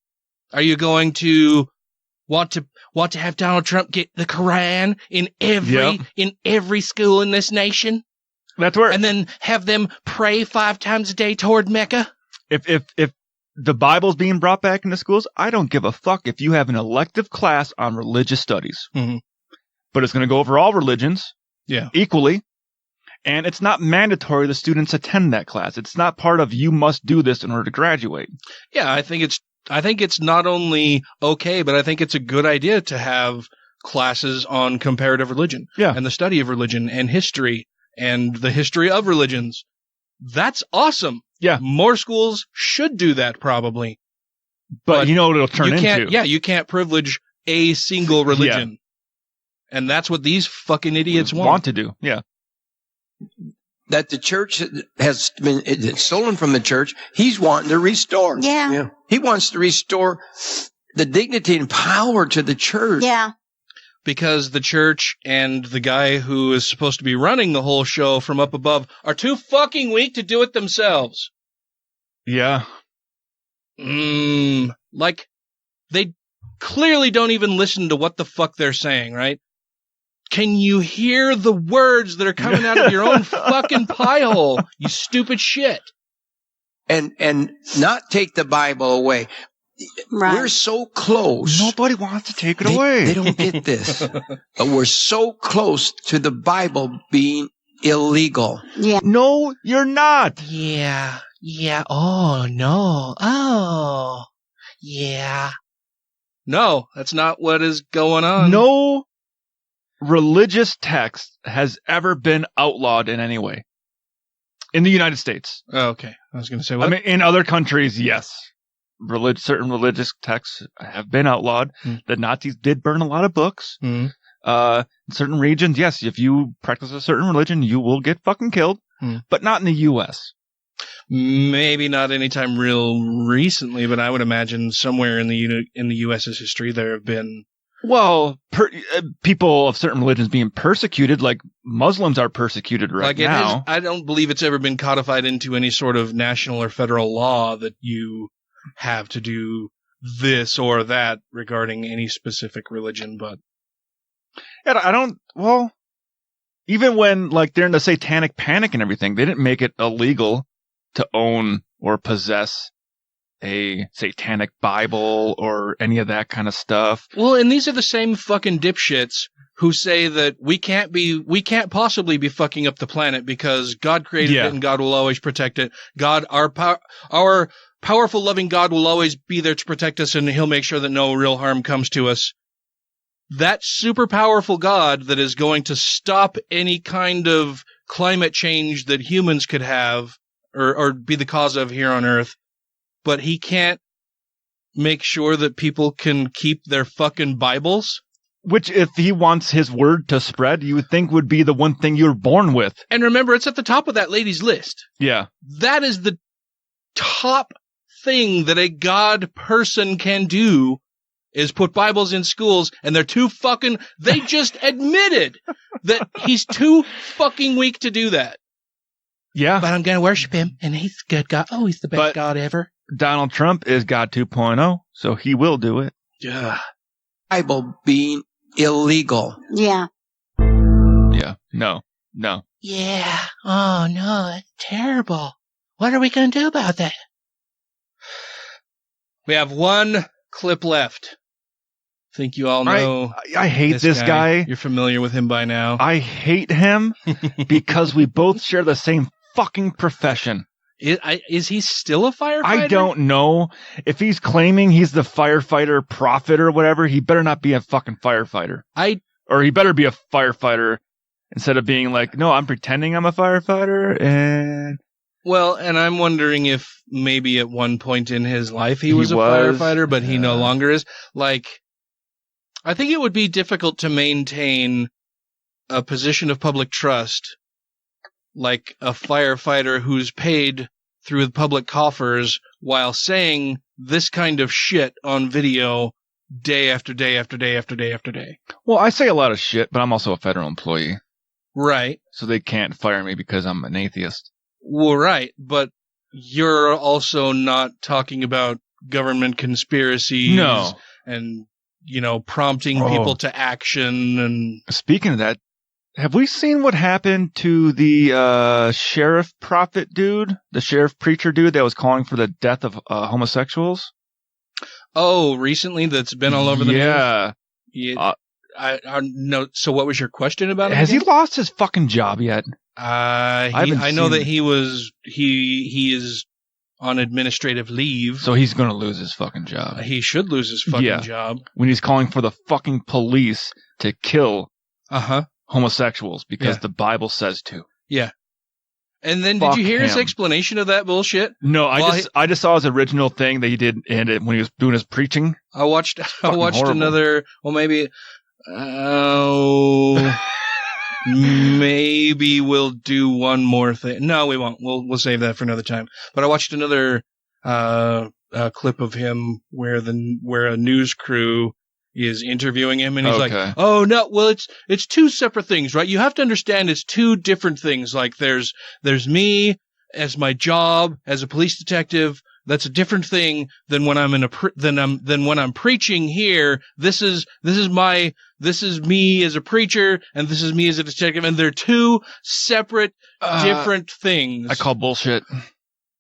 Are you going to want to have Donald Trump get the Quran in every school in this nation? That's where, and then have them pray 5 times a day toward Mecca. If the Bible's being brought back into schools, I don't give a fuck if you have an elective class on religious studies. But it's going to go over all religions equally. And it's not mandatory the students attend that class. It's not part of you must do this in order to graduate. Yeah, I think it's not only okay, but I think it's a good idea to have classes on comparative religion and the study of religion and history and the history of religions. That's awesome. Yeah. More schools should do that probably. But you know what it'll turn into. Yeah, you can't privilege a single religion. And that's what these fucking idiots want to do. Yeah. that the church has been stolen from the church, he's wanting to restore. Yeah. He wants to restore the dignity and power to the church. Yeah. Because the church and the guy who is supposed to be running the whole show from up above are too fucking weak to do it themselves. Yeah. Like, they clearly don't even listen to what the fuck they're saying, right? Can you hear the words that are coming out of your own fucking pie hole, you stupid shit? And not take the Bible away. Right. We're so close. Nobody wants to take it away. They don't get this. But we're so close to the Bible being illegal. Yeah. No, you're not. Yeah. Oh, no. Oh, yeah. No, that's not what is going on. No religious text has ever been outlawed in any way. In the United States. Oh, okay. I was going to say what? I mean, in other countries, yes. Certain religious texts have been outlawed. The Nazis did burn a lot of books. In certain regions, yes, if you practice a certain religion, you will get fucking killed. But not in the U.S. Maybe not anytime real recently, but I would imagine somewhere in the U.S.'s history there have been... Well, people of certain religions being persecuted, like Muslims are persecuted right now. I don't believe it's ever been codified into any sort of national or federal law that you have to do this or that regarding any specific religion, but... Yeah, I don't... Well, even when, like, during the Satanic Panic and everything, they didn't make it illegal to own or possess a satanic Bible or any of that kind of stuff. Well, and these are the same fucking dipshits who say that we can't possibly be fucking up the planet because God created it and God will always protect it. God, our powerful, loving God will always be there to protect us and he'll make sure that no real harm comes to us. That super powerful God that is going to stop any kind of climate change that humans could have or be the cause of here on Earth, but he can't make sure that people can keep their fucking Bibles? Which, if he wants his word to spread, you would think would be the one thing you're born with. And remember, it's at the top of that lady's list. Yeah. That is the top thing that a God person can do is put Bibles in schools, and they're too fucking... They just admitted that he's too fucking weak to do that. Yeah. But I'm going to worship him, and he's a good God. Oh, he's the best God ever. Donald Trump is God 2.0, so he will do it. Yeah. Bible being illegal. Yeah. Yeah. No. Yeah. Oh, no, it's terrible. What are we going to do about that? We have one clip left. I think you all know. I hate this guy. You're familiar with him by now. I hate him because we both share the same fucking profession. Is he still a firefighter? I don't know. If he's claiming he's the firefighter prophet or whatever, he better not be a fucking firefighter. Or he better be a firefighter instead of being like, no, I'm pretending I'm a firefighter. And well, and I'm wondering if maybe at one point in his life he was a firefighter, but he no longer is. Like, I think it would be difficult to maintain a position of public trust like a firefighter who's paid through the public coffers while saying this kind of shit on video day after day after day after day after day. Well, I say a lot of shit, but I'm also a federal employee. Right. So they can't fire me because I'm an atheist. Well, right. But you're also not talking about government conspiracies. No. And, prompting people to action. And speaking of that, have we seen what happened to the sheriff prophet dude, the sheriff preacher dude that was calling for the death of homosexuals? Oh, recently that's been all over the news? Yeah. I no. So what was your question about him? Has he lost his fucking job yet? I know that he is on administrative leave. So he's going to lose his fucking job. He should lose his fucking job. When he's calling for the fucking police to kill homosexuals because the Bible says to. Yeah. And then did you hear his explanation of that bullshit? No, I just saw his original thing that he did when he was doing his preaching. I watched another, well, maybe maybe we'll do one more thing. No, we won't. We'll save that for another time. But I watched another clip of him where a news crew is interviewing him, and he's like, "Oh no, well it's two separate things, right? You have to understand it's two different things. Like there's me as my job as a police detective. That's a different thing than when I'm than when I'm preaching here. This is me as a preacher, and this is me as a detective, and they're two separate, different things." I call bullshit.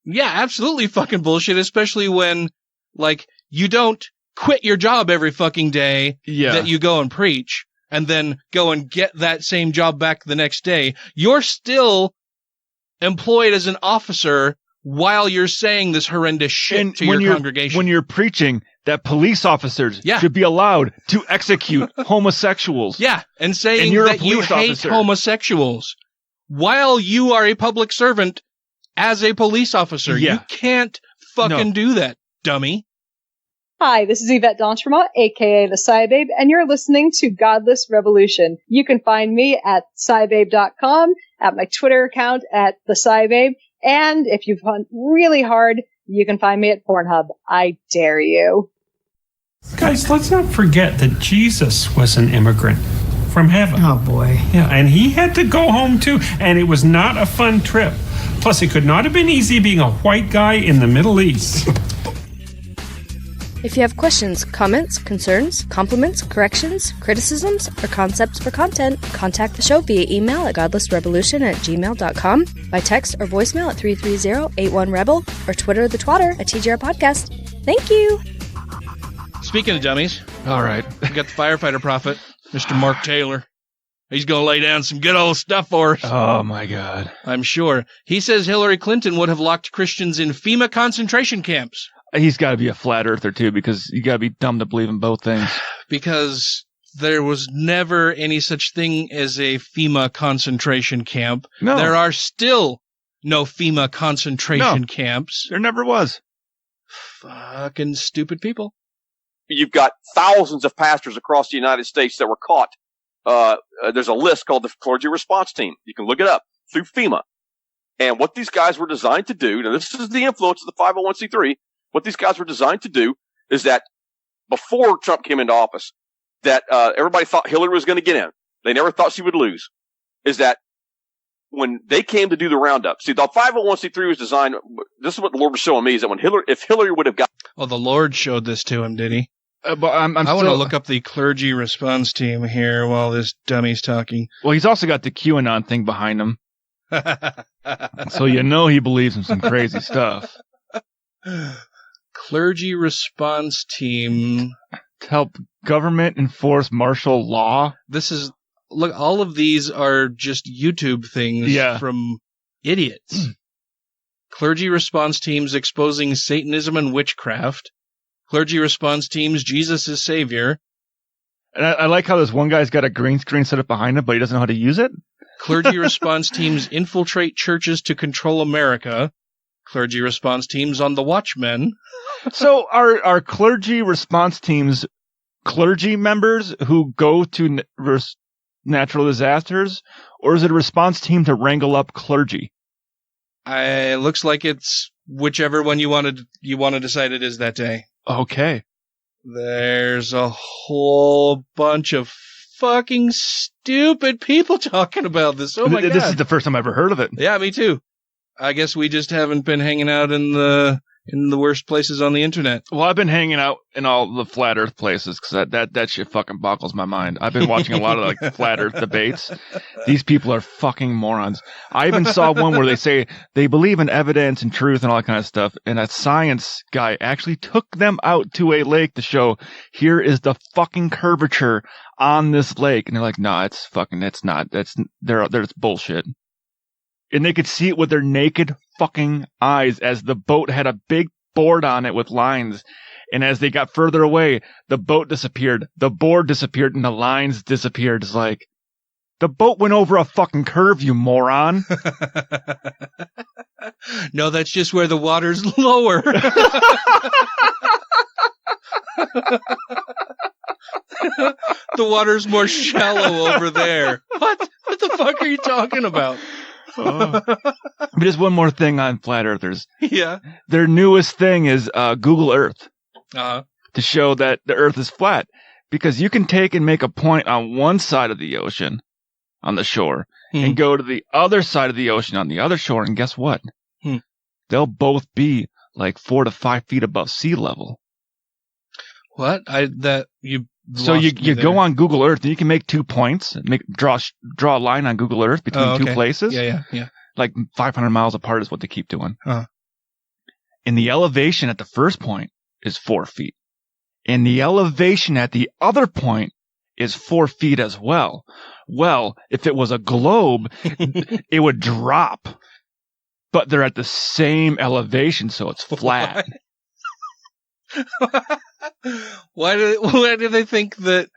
Yeah, absolutely fucking bullshit, especially when, like, you don't quit your job every fucking day that you go and preach, and then go and get that same job back the next day. You're still employed as an officer while you're saying this horrendous shit to your congregation. When you're preaching that police officers should be allowed to execute homosexuals. Yeah, and saying that you hate homosexuals while you are a public servant as a police officer. You can't fucking do that, dummy. Hi, this is Yvette Dontremont, aka the Cybabe, and you're listening to Godless Rebelution. You can find me at cybabe.com, at my Twitter account at the Cybabe, and if you've hunt really hard, you can find me at Pornhub. I dare you. Guys, let's not forget that Jesus was an immigrant from heaven. Oh, boy. Yeah, and he had to go home, too, and it was not a fun trip. Plus, it could not have been easy being a white guy in the Middle East. If you have questions, comments, concerns, compliments, corrections, criticisms, or concepts for content, contact the show via email at godlessrebelution@gmail.com, by text or voicemail at 330-81-REBEL, or Twitter the twatter at TGR Podcast. Thank you! Speaking of dummies, all right, we got the firefighter prophet, Mr. Mark Taylor. He's going to lay down some good old stuff for us. Oh, my God. I'm sure. He says Hillary Clinton would have locked Christians in FEMA concentration camps. He's got to be a flat earther, too, because you got to be dumb to believe in both things. Because there was never any such thing as a FEMA concentration camp. No. There are still no FEMA concentration camps. There never was. Fucking stupid people. You've got thousands of pastors across the United States that were caught. There's a list called the Clergy Response Team. You can look it up through FEMA. And what these guys were designed to do, now this is the influence of the 501c3, what these guys were designed to do is that before Trump came into office, that everybody thought Hillary was going to get in. They never thought she would lose. Is that when they came to do the roundup, see, the 501c3 was designed, this is what the Lord was showing me, is that if Hillary would have got... Oh, the Lord showed this to him, did he? But I want to look up the Clergy Response Team here while this dummy's talking. Well, he's also got the QAnon thing behind him. So you know he believes in some crazy stuff. Clergy Response Team. To help government enforce martial law. Look, all of these are just YouTube things from idiots. Clergy Response Teams exposing Satanism and witchcraft. Clergy Response Teams, Jesus is Savior. And I like how this one guy's got a green screen set up behind him, but he doesn't know how to use it. Clergy Response Teams infiltrate churches to control America. Clergy Response Teams on the Watchmen. So are clergy response teams clergy members who go to natural disasters, or is it a response team to wrangle up clergy? It looks like it's whichever one you want to decide it is that day. Okay. There's a whole bunch of fucking stupid people talking about this. Oh my God. This is the first time I've ever heard of it. Yeah, me too. I guess we just haven't been hanging out in the worst places on the internet. Well, I've been hanging out in all the flat earth places because that shit fucking boggles my mind. I've been watching a lot of like flat earth debates. These people are fucking morons. I even saw one where they say they believe in evidence and truth and all that kind of stuff, and a science guy actually took them out to a lake to show here is the fucking curvature on this lake, and they're like, "No, it's not. There's bullshit." And they could see it with their naked fucking eyes as the boat had a big board on it with lines. And as they got further away, the boat disappeared, the board disappeared, and the lines disappeared. It's like, the boat went over a fucking curve, you moron. No, that's just where the water's lower. The water's more shallow over there. What? What the fuck are you talking about? But just one more thing on flat earthers. Yeah. Their newest thing is Google Earth Uh-huh. to show that the Earth is flat. Because you can take and make a point on one side of the ocean, on the shore, and go to the other side of the ocean on the other shore, and guess what? They'll both be like 4 to 5 feet above sea level. What? So you go on Google Earth and you can make 2 points, draw a line on Google Earth between two places. Yeah. Like 500 miles apart is what they keep doing. Uh-huh. And the elevation at the first point is 4 feet. And the elevation at the other point is 4 feet as well. Well, if it was a globe, it would drop. But they're at the same elevation, so it's flat. Why do they think that?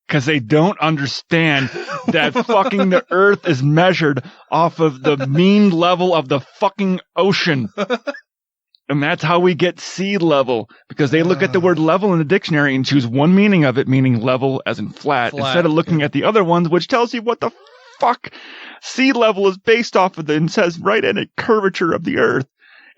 Because they don't understand that fucking the Earth is measured off of the mean level of the fucking ocean. And that's how we get sea level. Because they look at the word level in the dictionary and choose one meaning of it, meaning level as in flat instead of looking at the other ones, which tells you what the fuck sea level is based off of and says right in it curvature of the Earth.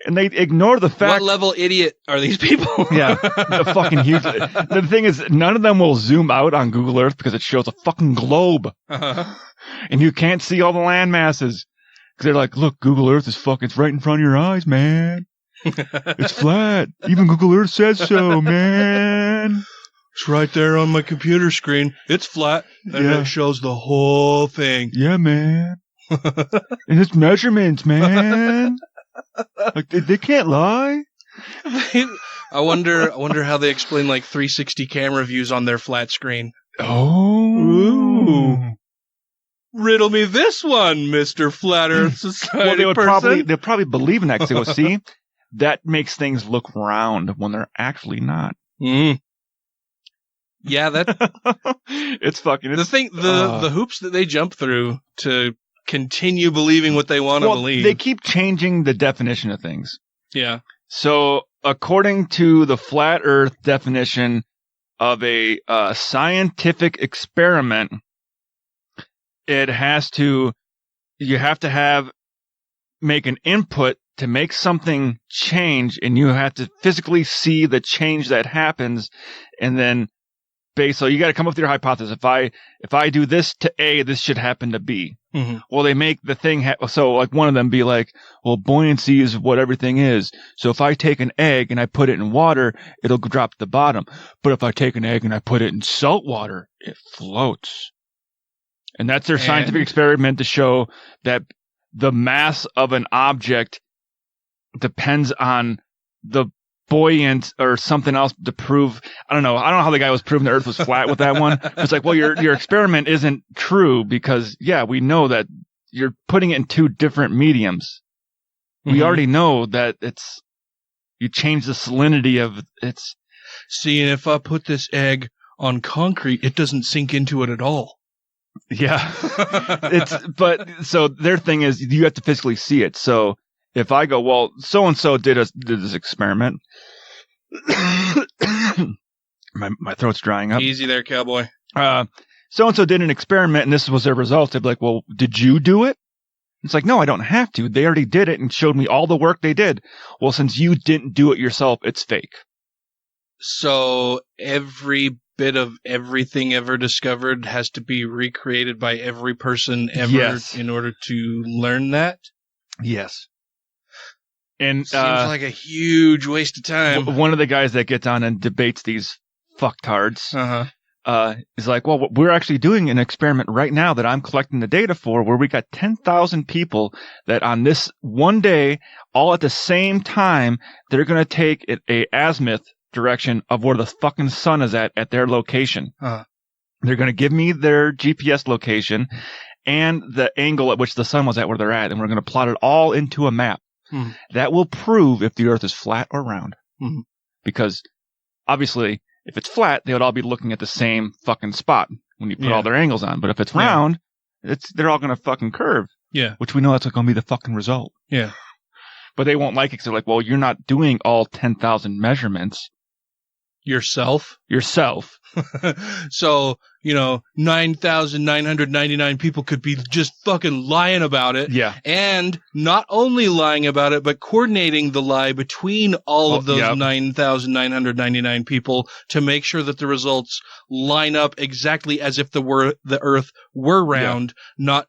And they ignore the fact. What level idiot are these people? Yeah, the fucking huge. The thing is, none of them will zoom out on Google Earth because it shows a fucking globe, and you can't see all the land masses because they're like, "Look, Google Earth is fucking. It's right in front of your eyes, man. It's flat. Even Google Earth says so, man. It's right there on my computer screen. It's flat, and it shows the whole thing. Yeah, man. And it's measurements, man." Like they can't lie. I wonder how they explain like 360 camera views on their flat screen. Oh, ooh. Riddle me this one, Mr. Flat Earth Society. Well, they'll probably believe in that because they go, see, that makes things look round when they're actually not. Yeah, that it's fucking the hoops that they jump through to continue believing what they want to believe. They keep changing the definition of things. Yeah. So, according to the flat Earth definition of a scientific experiment, you have to make an input to make something change, and you have to physically see the change that happens, and then so you got to come up with your hypothesis. If I do this to A, this should happen to B. Mm-hmm. Well, they make the thing so like one of them be like, well, buoyancy is what everything is. So if I take an egg and I put it in water, it'll drop to the bottom. But if I take an egg and I put it in salt water, it floats. And that's their scientific experiment to show that the mass of an object depends on the buoyant or something else to prove. I don't know how the guy was proving the Earth was flat with that one. It's like, well, your experiment isn't true because we know that you're putting it in two different mediums. We already know that you change the salinity of it's. See, and if I put this egg on concrete, it doesn't sink into it at all. Yeah, so their thing is you have to physically see it. So if I go, well, so and so did this experiment. my throat's drying up. Easy there, cowboy. So and so did an experiment, and this was their results. They'd be like, well, did you do it? It's like, no, I don't have to. They already did it and showed me all the work they did. Well, since you didn't do it yourself, it's fake. So every bit of everything ever discovered has to be recreated by every person ever in order to learn that? Yes. And seems like a huge waste of time. One of the guys that gets on and debates these fucktards is like, well, we're actually doing an experiment right now that I'm collecting the data for where we got 10,000 people that on this one day, all at the same time, they're going to take a azimuth direction of where the fucking sun is at their location. They're going to give me their GPS location and the angle at which the sun was at where they're at, and we're going to plot it all into a map. That will prove if the Earth is flat or round. Because obviously, if it's flat, they would all be looking at the same fucking spot when you put all their angles on. But if it's round, they're all going to fucking curve. Yeah. Which we know that's going to be the fucking result. Yeah. But they won't like it because they're like, well, you're not doing all 10,000 measurements. Yourself. So, 9,999 people could be just fucking lying about it. Yeah. And not only lying about it, but coordinating the lie between all of those 9,999 people to make sure that the results line up exactly as if the Earth were round, not,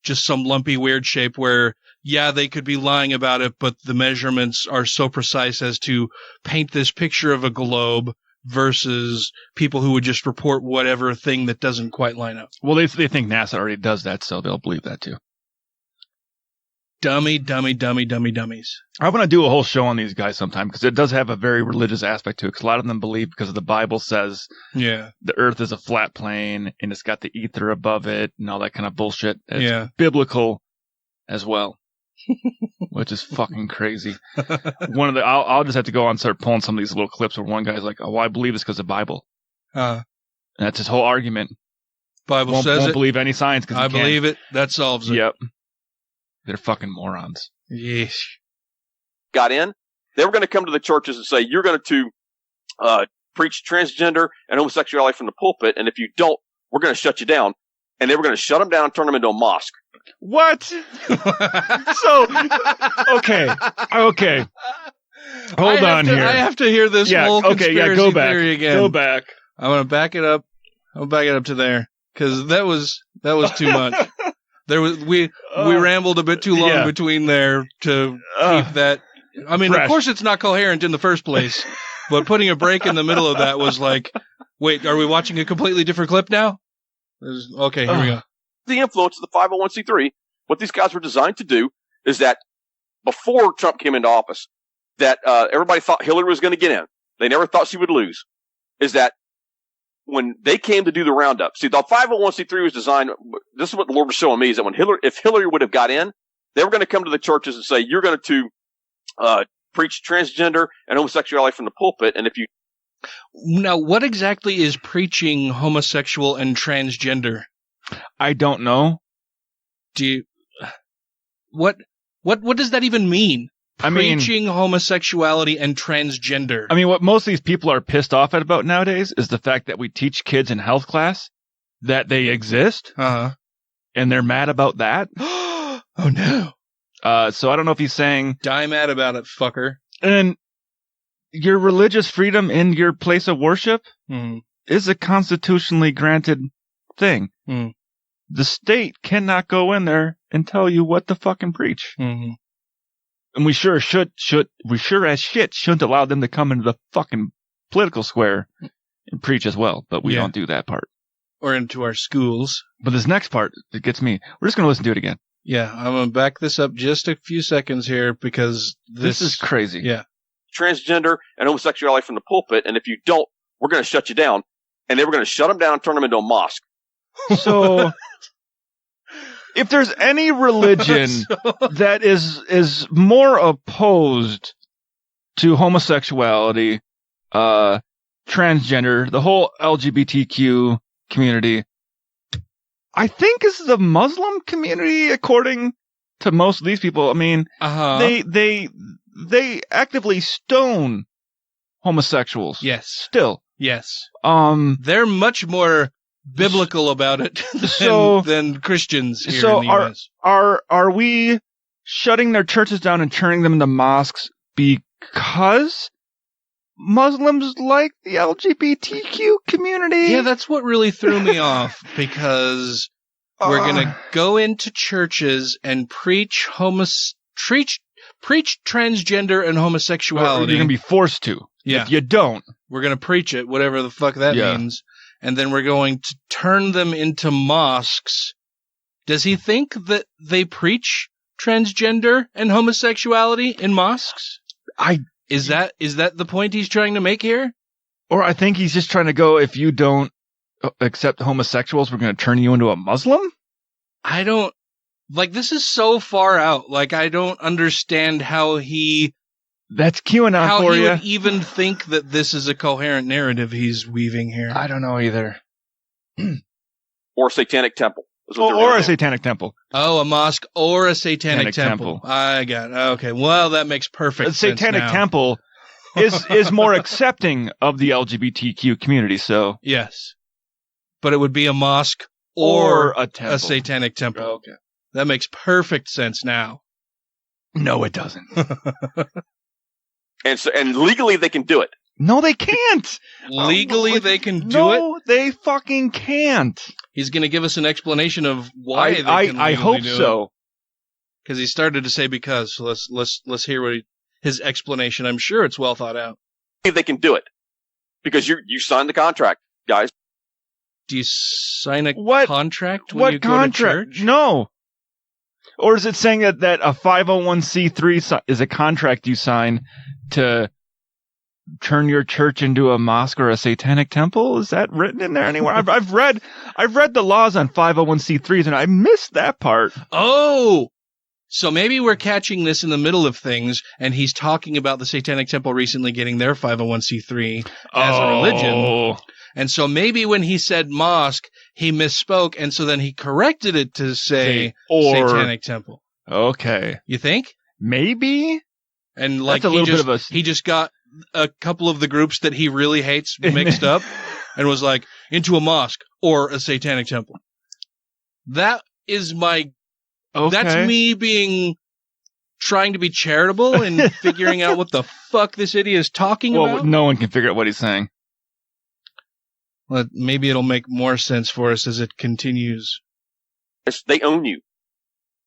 just some lumpy weird shape where, they could be lying about it, but the measurements are so precise as to paint this picture of a globe versus people who would just report whatever thing that doesn't quite line up. Well, they think NASA already does that, so they'll believe that too. Dummies. I want to do a whole show on these guys sometime because it does have a very religious aspect to it. Because a lot of them believe because the Bible says the Earth is a flat plane and it's got the ether above it and all that kind of bullshit. It's biblical as well, which is fucking crazy. I'll just have to go on and start pulling some of these little clips where one guy's like, "Oh, I believe it's because of the Bible." And that's his whole argument. Bible won't believe any science because I believe it. That solves it. Yep. They're fucking morons. Yes. Got in. They were going to come to the churches and say, you're going to preach transgender and homosexuality from the pulpit, and if you don't, we're going to shut you down. And they were going to shut them down and turn them into a mosque. What? Okay. Hold on here. I have to hear this whole conspiracy theory again. Go back. I want to back it up. I'll back it up to there because that was too much. We rambled a bit too long between there to keep that. I mean, fresh. Of course, it's not coherent in the first place, but putting a break in the middle of that was like, wait, are we watching a completely different clip now? Okay, here we go. The influence of the 501c3, what these guys were designed to do is that before Trump came into office, that everybody thought Hillary was going to get in. They never thought she would lose. Is that when they came to do the roundup, see, the 501c3 was designed, this is what the Lord was showing me, is that if Hillary would have got in, they were going to come to the churches and say, you're going to preach transgender and homosexuality from the pulpit, and if you... Now, what exactly is preaching homosexual and transgender? I don't know. What does that even mean? Preaching homosexuality and transgender. I mean, what most of these people are pissed off at about nowadays is the fact that we teach kids in health class that they exist. And they're mad about that. Oh, no. So I don't know if he's saying... Die mad about it, fucker. And your religious freedom in your place of worship is a constitutionally granted thing. The state cannot go in there and tell you what to fucking preach. And we sure as shit shouldn't allow them to come into the fucking political square and preach as well. But we don't do that part. Or into our schools. But this next part, it gets me. We're just going to listen to it again. Yeah, I'm going to back this up just a few seconds here because this is crazy. Yeah. Transgender and homosexuality from the pulpit, and if you don't, we're going to shut you down. And they were going to shut them down and turn them into a mosque. So... if there's any religion that is more opposed to homosexuality, transgender, the whole LGBTQ community, I think is the Muslim community, according to most of these people. I mean, they actively stone homosexuals. Yes. Still. Yes. They're much more biblical about it than Christians here in the US. Are we shutting their churches down and turning them into mosques because Muslims like the LGBTQ community? Yeah, that's what really threw me off, because we're going to go into churches and preach transgender and homosexuality. You're going to be forced to. Yeah. If you don't. We're going to preach it, whatever the fuck that means. And then we're going to turn them into mosques. Does he think that they preach transgender and homosexuality in mosques? Is that the point he's trying to make here? Or I think he's just trying to go, if you don't accept homosexuals, we're going to turn you into a Muslim? I don't... this is so far out. I don't understand how he... That's QAnon for you. How he would even think that this is a coherent narrative he's weaving here. I don't know either. Or a satanic temple. Or a satanic temple. Oh, a mosque or a satanic temple. I got it. Okay, well, that makes perfect sense. A satanic temple is more accepting of the LGBTQ community. So yes, but it would be a mosque or a temple. A satanic temple. Oh, okay, that makes perfect sense now. No, it doesn't. And legally they can do it. No, they can't. Legally, they can do it? No, they fucking can't. He's going to give us an explanation of why they can I hope do so. Because he started to say because. So let's hear his explanation. I'm sure it's well thought out. They can do it. Because you signed the contract, guys. Do you sign a contract when what you contract? go to church? No. Or is it saying that a 501c3 is a contract you sign to turn your church into a mosque or a satanic temple? Is that written in there anywhere? I've read the laws on 501c3s and I missed that part. Oh, so maybe we're catching this in the middle of things, and he's talking about the Satanic Temple recently getting their 501c3 as a religion. And so maybe when he said mosque, he misspoke, and so then he corrected it to say Satanic Temple. Okay. You think? Maybe. And like he just got a couple of the groups that he really hates mixed up and was like, into a mosque or a satanic temple. That is that's me trying to be charitable and figuring out what the fuck this idiot is talking about. Well, no one can figure out what he's saying. Well, maybe it'll make more sense for us as it continues. They own you.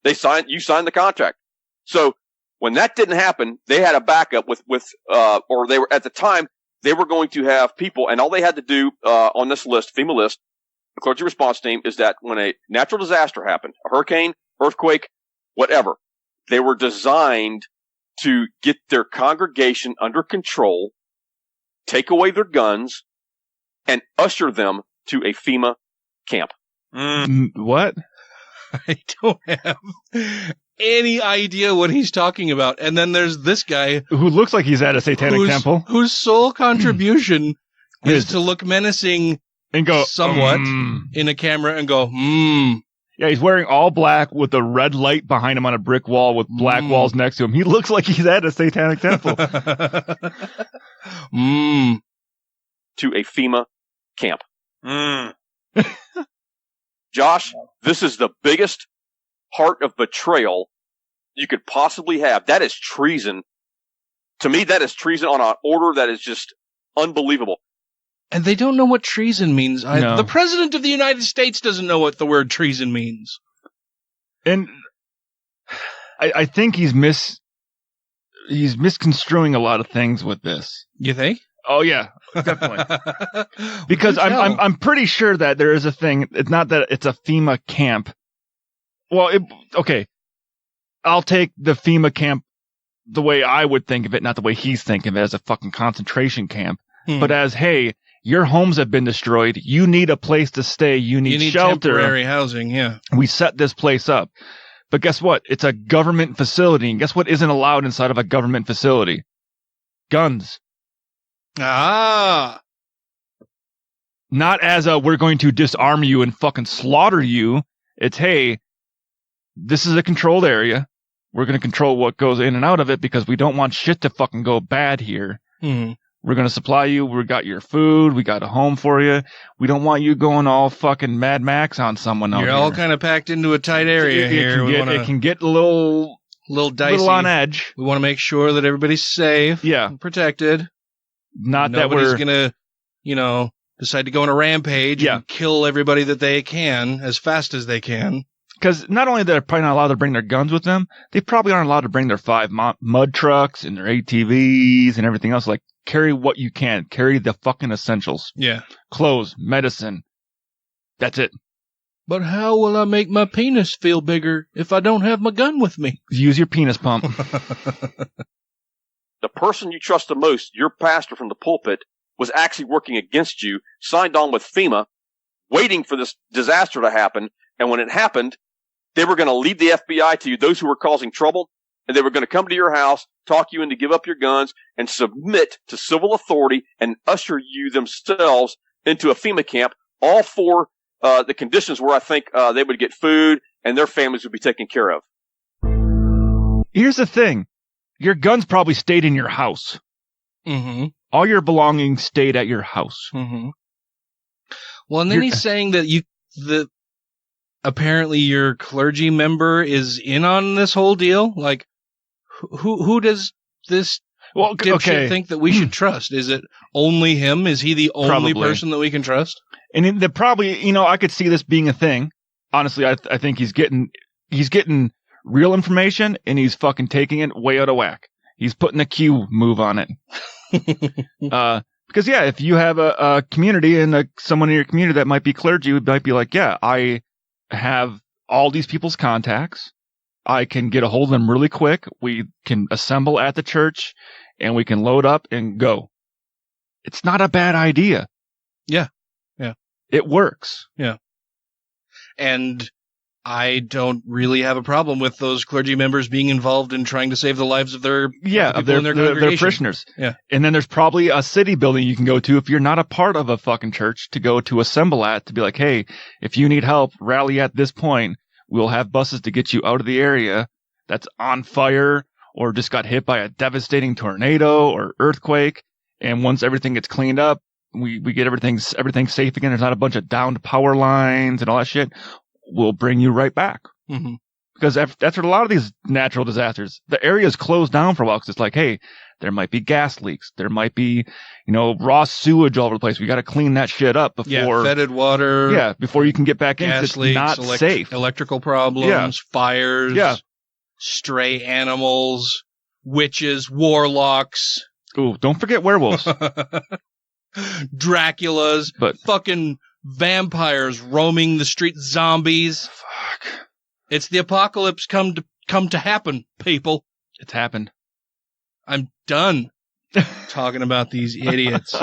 You signed the contract. So when that didn't happen, they had a backup or they were at the time, they were going to have people, and all they had to do on this list, FEMA list, the clergy response team, is that when a natural disaster happened, a hurricane, earthquake, whatever, they were designed to get their congregation under control, take away their guns, and usher them to a FEMA camp. What? I don't have any idea what he's talking about. And then there's this guy who looks like he's at a satanic temple, whose sole contribution is to look menacing and go somewhat in a camera and go, Yeah, he's wearing all black with a red light behind him on a brick wall with black walls next to him. He looks like he's at a satanic temple. To a FEMA camp. Josh, this is the biggest heart of betrayal you could possibly have. That is treason. To me, that is treason on an order that is just unbelievable. And they don't know what treason means. No. The president of the United States doesn't know what the word treason means. And I think he's misconstruing a lot of things with this. You think? Oh yeah, definitely. Because I'm pretty sure that there is a thing. It's not that it's a FEMA camp. Well, okay. I'll take the FEMA camp the way I would think of it, not the way he's thinking of it, as a fucking concentration camp. But as, hey, your homes have been destroyed. You need a place to stay. You need shelter. Temporary housing, yeah. We set this place up. But guess what? It's a government facility. And guess what isn't allowed inside of a government facility? Guns. Ah. Not as we're going to disarm you and fucking slaughter you. It's, hey, this is a controlled area. We're going to control what goes in and out of it because we don't want shit to fucking go bad here. We're going to supply you. We got your food. We got a home for you. We don't want you going all fucking Mad Max on someone else. You're all kind of packed into a tight area here. It can get a little dicey. Little on edge. We want to make sure that everybody's safe. Yeah. And protected. Nobody's going to, decide to go on a rampage and kill everybody that they can as fast as they can. Because not only are they probably not allowed to bring their guns with them, they probably aren't allowed to bring their 5 mud trucks and their ATVs and everything else. Like, carry what you can. Carry the fucking essentials. Yeah. Clothes, medicine. That's it. But how will I make my penis feel bigger if I don't have my gun with me? Use your penis pump. The person you trust the most, your pastor from the pulpit, was actually working against you, signed on with FEMA, waiting for this disaster to happen. And when it happened, they were going to lead the FBI to you, those who were causing trouble, and they were going to come to your house, talk you into give up your guns, and submit to civil authority and usher you themselves into a FEMA camp, all for the conditions where I think they would get food and their families would be taken care of. Here's the thing. Your guns probably stayed in your house. Mm-hmm. All your belongings stayed at your house. Mm-hmm. Well, and then he's saying that apparently your clergy member is in on this whole deal. Like, who does this dipshit think that we should trust? Is it only him? Is he the only person that we can trust? And probably, I could see this being a thing. Honestly, I think he's getting real information and he's fucking taking it way out of whack. He's putting a Q move on it. Because if you have a community and someone in your community that might be clergy, you might be like, yeah, I have all these people's contacts. I can get a hold of them really quick. We can assemble at the church and we can load up and go. It's not a bad idea. Yeah. Yeah. It works. Yeah. And I don't really have a problem with those clergy members being involved in trying to save the lives of their parishioners. Yeah. And then there's probably a city building you can go to if you're not a part of a fucking church to go to assemble at, to be like, hey, if you need help, rally at this point. We'll have buses to get you out of the area that's on fire or just got hit by a devastating tornado or earthquake. And once everything gets cleaned up, we get everything safe again. There's not a bunch of downed power lines and all that shit. We'll bring you right back. Mm-hmm. Because that's what a lot of these natural disasters, the area's closed down for a while because it's like, hey, there might be gas leaks. There might be, raw sewage all over the place. We got to clean that shit up before. Yeah, fetid water. Yeah, before you can get back in. It's leaks, not safe. Electrical problems, fires, stray animals, witches, warlocks. Ooh, don't forget werewolves. Draculas, fucking vampires roaming the street, zombies. Fuck. It's the apocalypse come to happen, people. It's happened. I'm done talking about these idiots.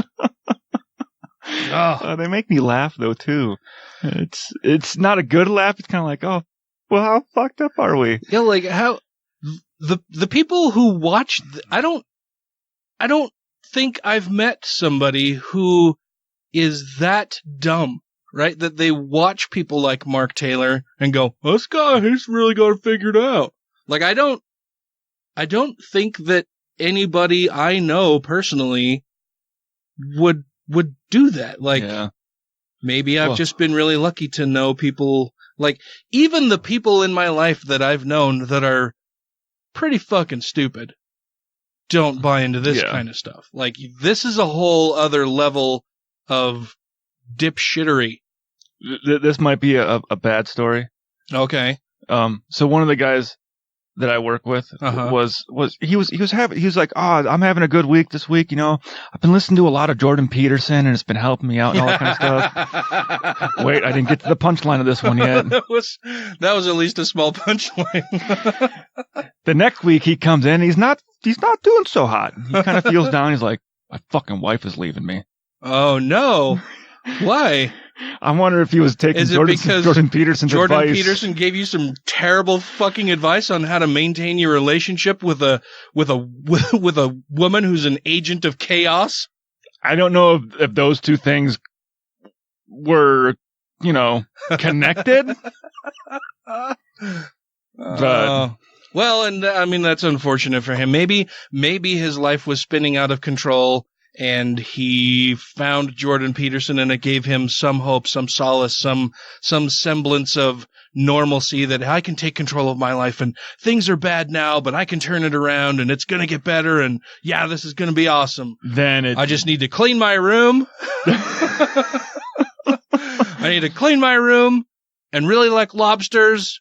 They make me laugh though too. It's not a good laugh. It's kind of like, oh, well, how fucked up are we? Yeah, like how the people who watch. I don't think I've met somebody who is that dumb. Right? That they watch people like Mark Taylor and go, this guy, he's really got it figured out. Like, I don't think that anybody I know personally would do that. Like, maybe I've just been really lucky to know people, like, even the people in my life that I've known that are pretty fucking stupid don't buy into this kind of stuff. Like, this is a whole other level of dipshittery. This might be a bad story. Okay. So one of the guys that I work with was like, oh, I'm having a good week this week. I've been listening to a lot of Jordan Peterson and it's been helping me out and all that kind of stuff. Wait, I didn't get to the punchline of this one yet. That was at least a small punchline. The next week he comes in, he's not doing so hot. He kind of feels down. He's like, my fucking wife is leaving me. Oh no. Why? I wonder if he was taking Jordan Peterson's advice. Jordan Peterson gave you some terrible fucking advice on how to maintain your relationship with a woman who's an agent of chaos. I don't know if those two things were, connected. Well, and I mean that's unfortunate for him. Maybe his life was spinning out of control. And he found Jordan Peterson, and it gave him some hope, some solace, some semblance of normalcy that I can take control of my life, and things are bad now, but I can turn it around, and it's going to get better, and this is going to be awesome. I just need to clean my room. I need to clean my room and really like lobsters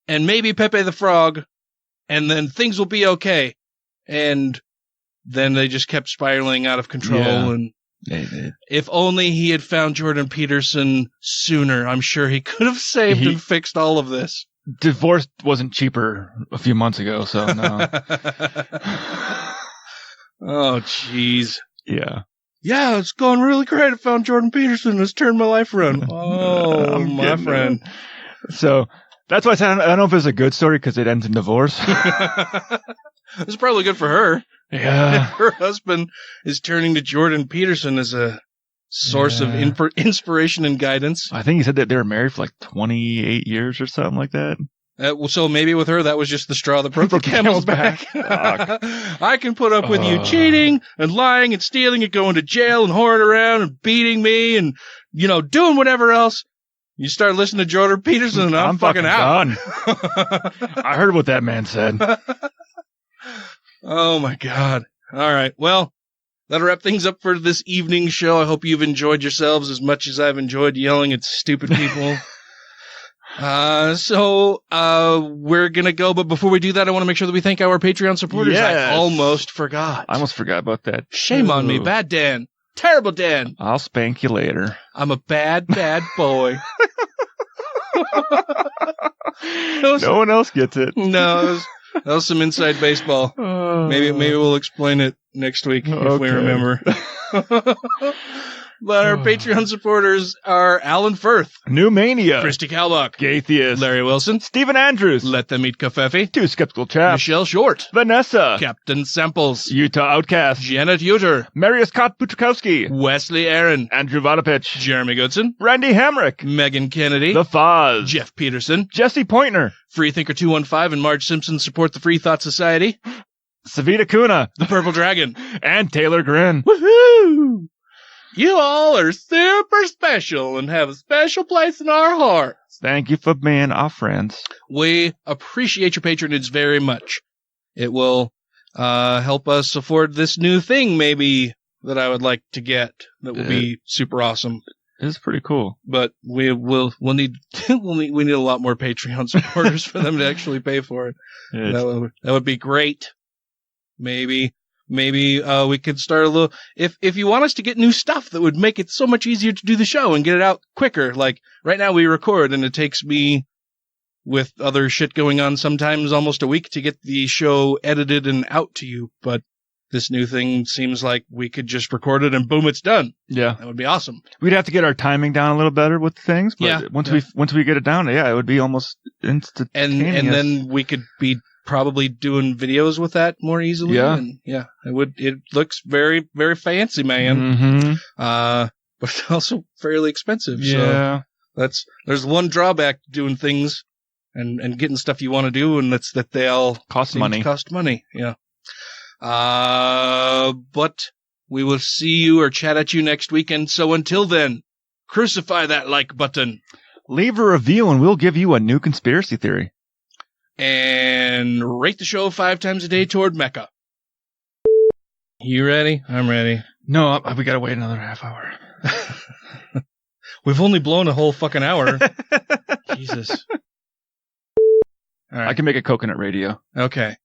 and maybe Pepe the Frog, and then things will be okay. And then they just kept spiraling out of control. Yeah. And if only he had found Jordan Peterson sooner, I'm sure he could have saved and fixed all of this. Divorce wasn't cheaper a few months ago, so no. Oh, jeez. Yeah. Yeah, it's going really great. I found Jordan Peterson. It's turned my life around. Oh, my friend. So that's why I said I don't know if it's a good story because it ends in divorce. It's probably good for her. Yeah. Her husband is turning to Jordan Peterson as a source of inspiration and guidance. I think he said that they were married for like 28 years or something like that. So maybe with her, that was just the straw that broke the camel's back. I can put up with you cheating and lying and stealing and going to jail and whoring around and beating me and, doing whatever else. You start listening to Jordan Peterson and I'm fucking out. Done. I heard what that man said. Oh, my God. All right. Well, that'll wrap things up for this evening's show. I hope you've enjoyed yourselves as much as I've enjoyed yelling at stupid people. So we're going to go. But before we do that, I want to make sure that we thank our Patreon supporters. Yes. I almost forgot. I almost forgot about that. Shame on me. Bad Dan. Terrible Dan. I'll spank you later. I'm a bad, bad boy. No one else gets it. No, that was some inside baseball. Maybe we'll explain it next week if we remember. But our Patreon supporters are Alan Firth, New Mania, Christy Kalbach, Gaithius, Larry Wilson, Stephen Andrews, Let Them Eat Covfefe, Two Skeptical Chaps, Michelle Short, Vanessa, Captain Samples, Utah Outcast, Janet Uter, Marius Kot-Putrikowski, Wesley Aaron, Andrew Vodopich, Jeremy Goodson, Randy Hamrick, Megan Kennedy, The Foz, Jeff Peterson, Jesse Pointner, Freethinker 215 and Marge Simpson support the Free Thought Society, Savita Kuna, The Purple Dragon, and Taylor Grin. Woohoo! You all are super special and have a special place in our hearts. Thank you for being our friends. We appreciate your patronage very much. It will help us afford this new thing, maybe, that I would like to get. That will be super awesome. It's pretty cool. But we'll need we need a lot more Patreon supporters for them to actually pay for it. That would be great. Maybe we could start a little. If you want us to get new stuff that would make it so much easier to do the show and get it out quicker. Like right now we record and it takes me, with other shit going on, sometimes almost a week to get the show edited and out to you. But this new thing seems like we could just record it and boom, it's done. Yeah, that would be awesome. We'd have to get our timing down a little better with things. But once we get it down, it would be almost instantaneous. And then we could be probably doing videos with that more easily. It looks very, very fancy, man. But it's also fairly expensive. Yeah. So there's one drawback to doing things and getting stuff you want to do, and that's that they all cost money. Yeah. But we will see you or chat at you next weekend. So until then, crucify that like button. Leave a review and we'll give you a new conspiracy theory. And rate the show 5 times a day toward Mecca. You ready? I'm ready. No, we gotta wait another half hour. We've only blown a whole fucking hour. Jesus. All right. I can make a coconut radio. Okay.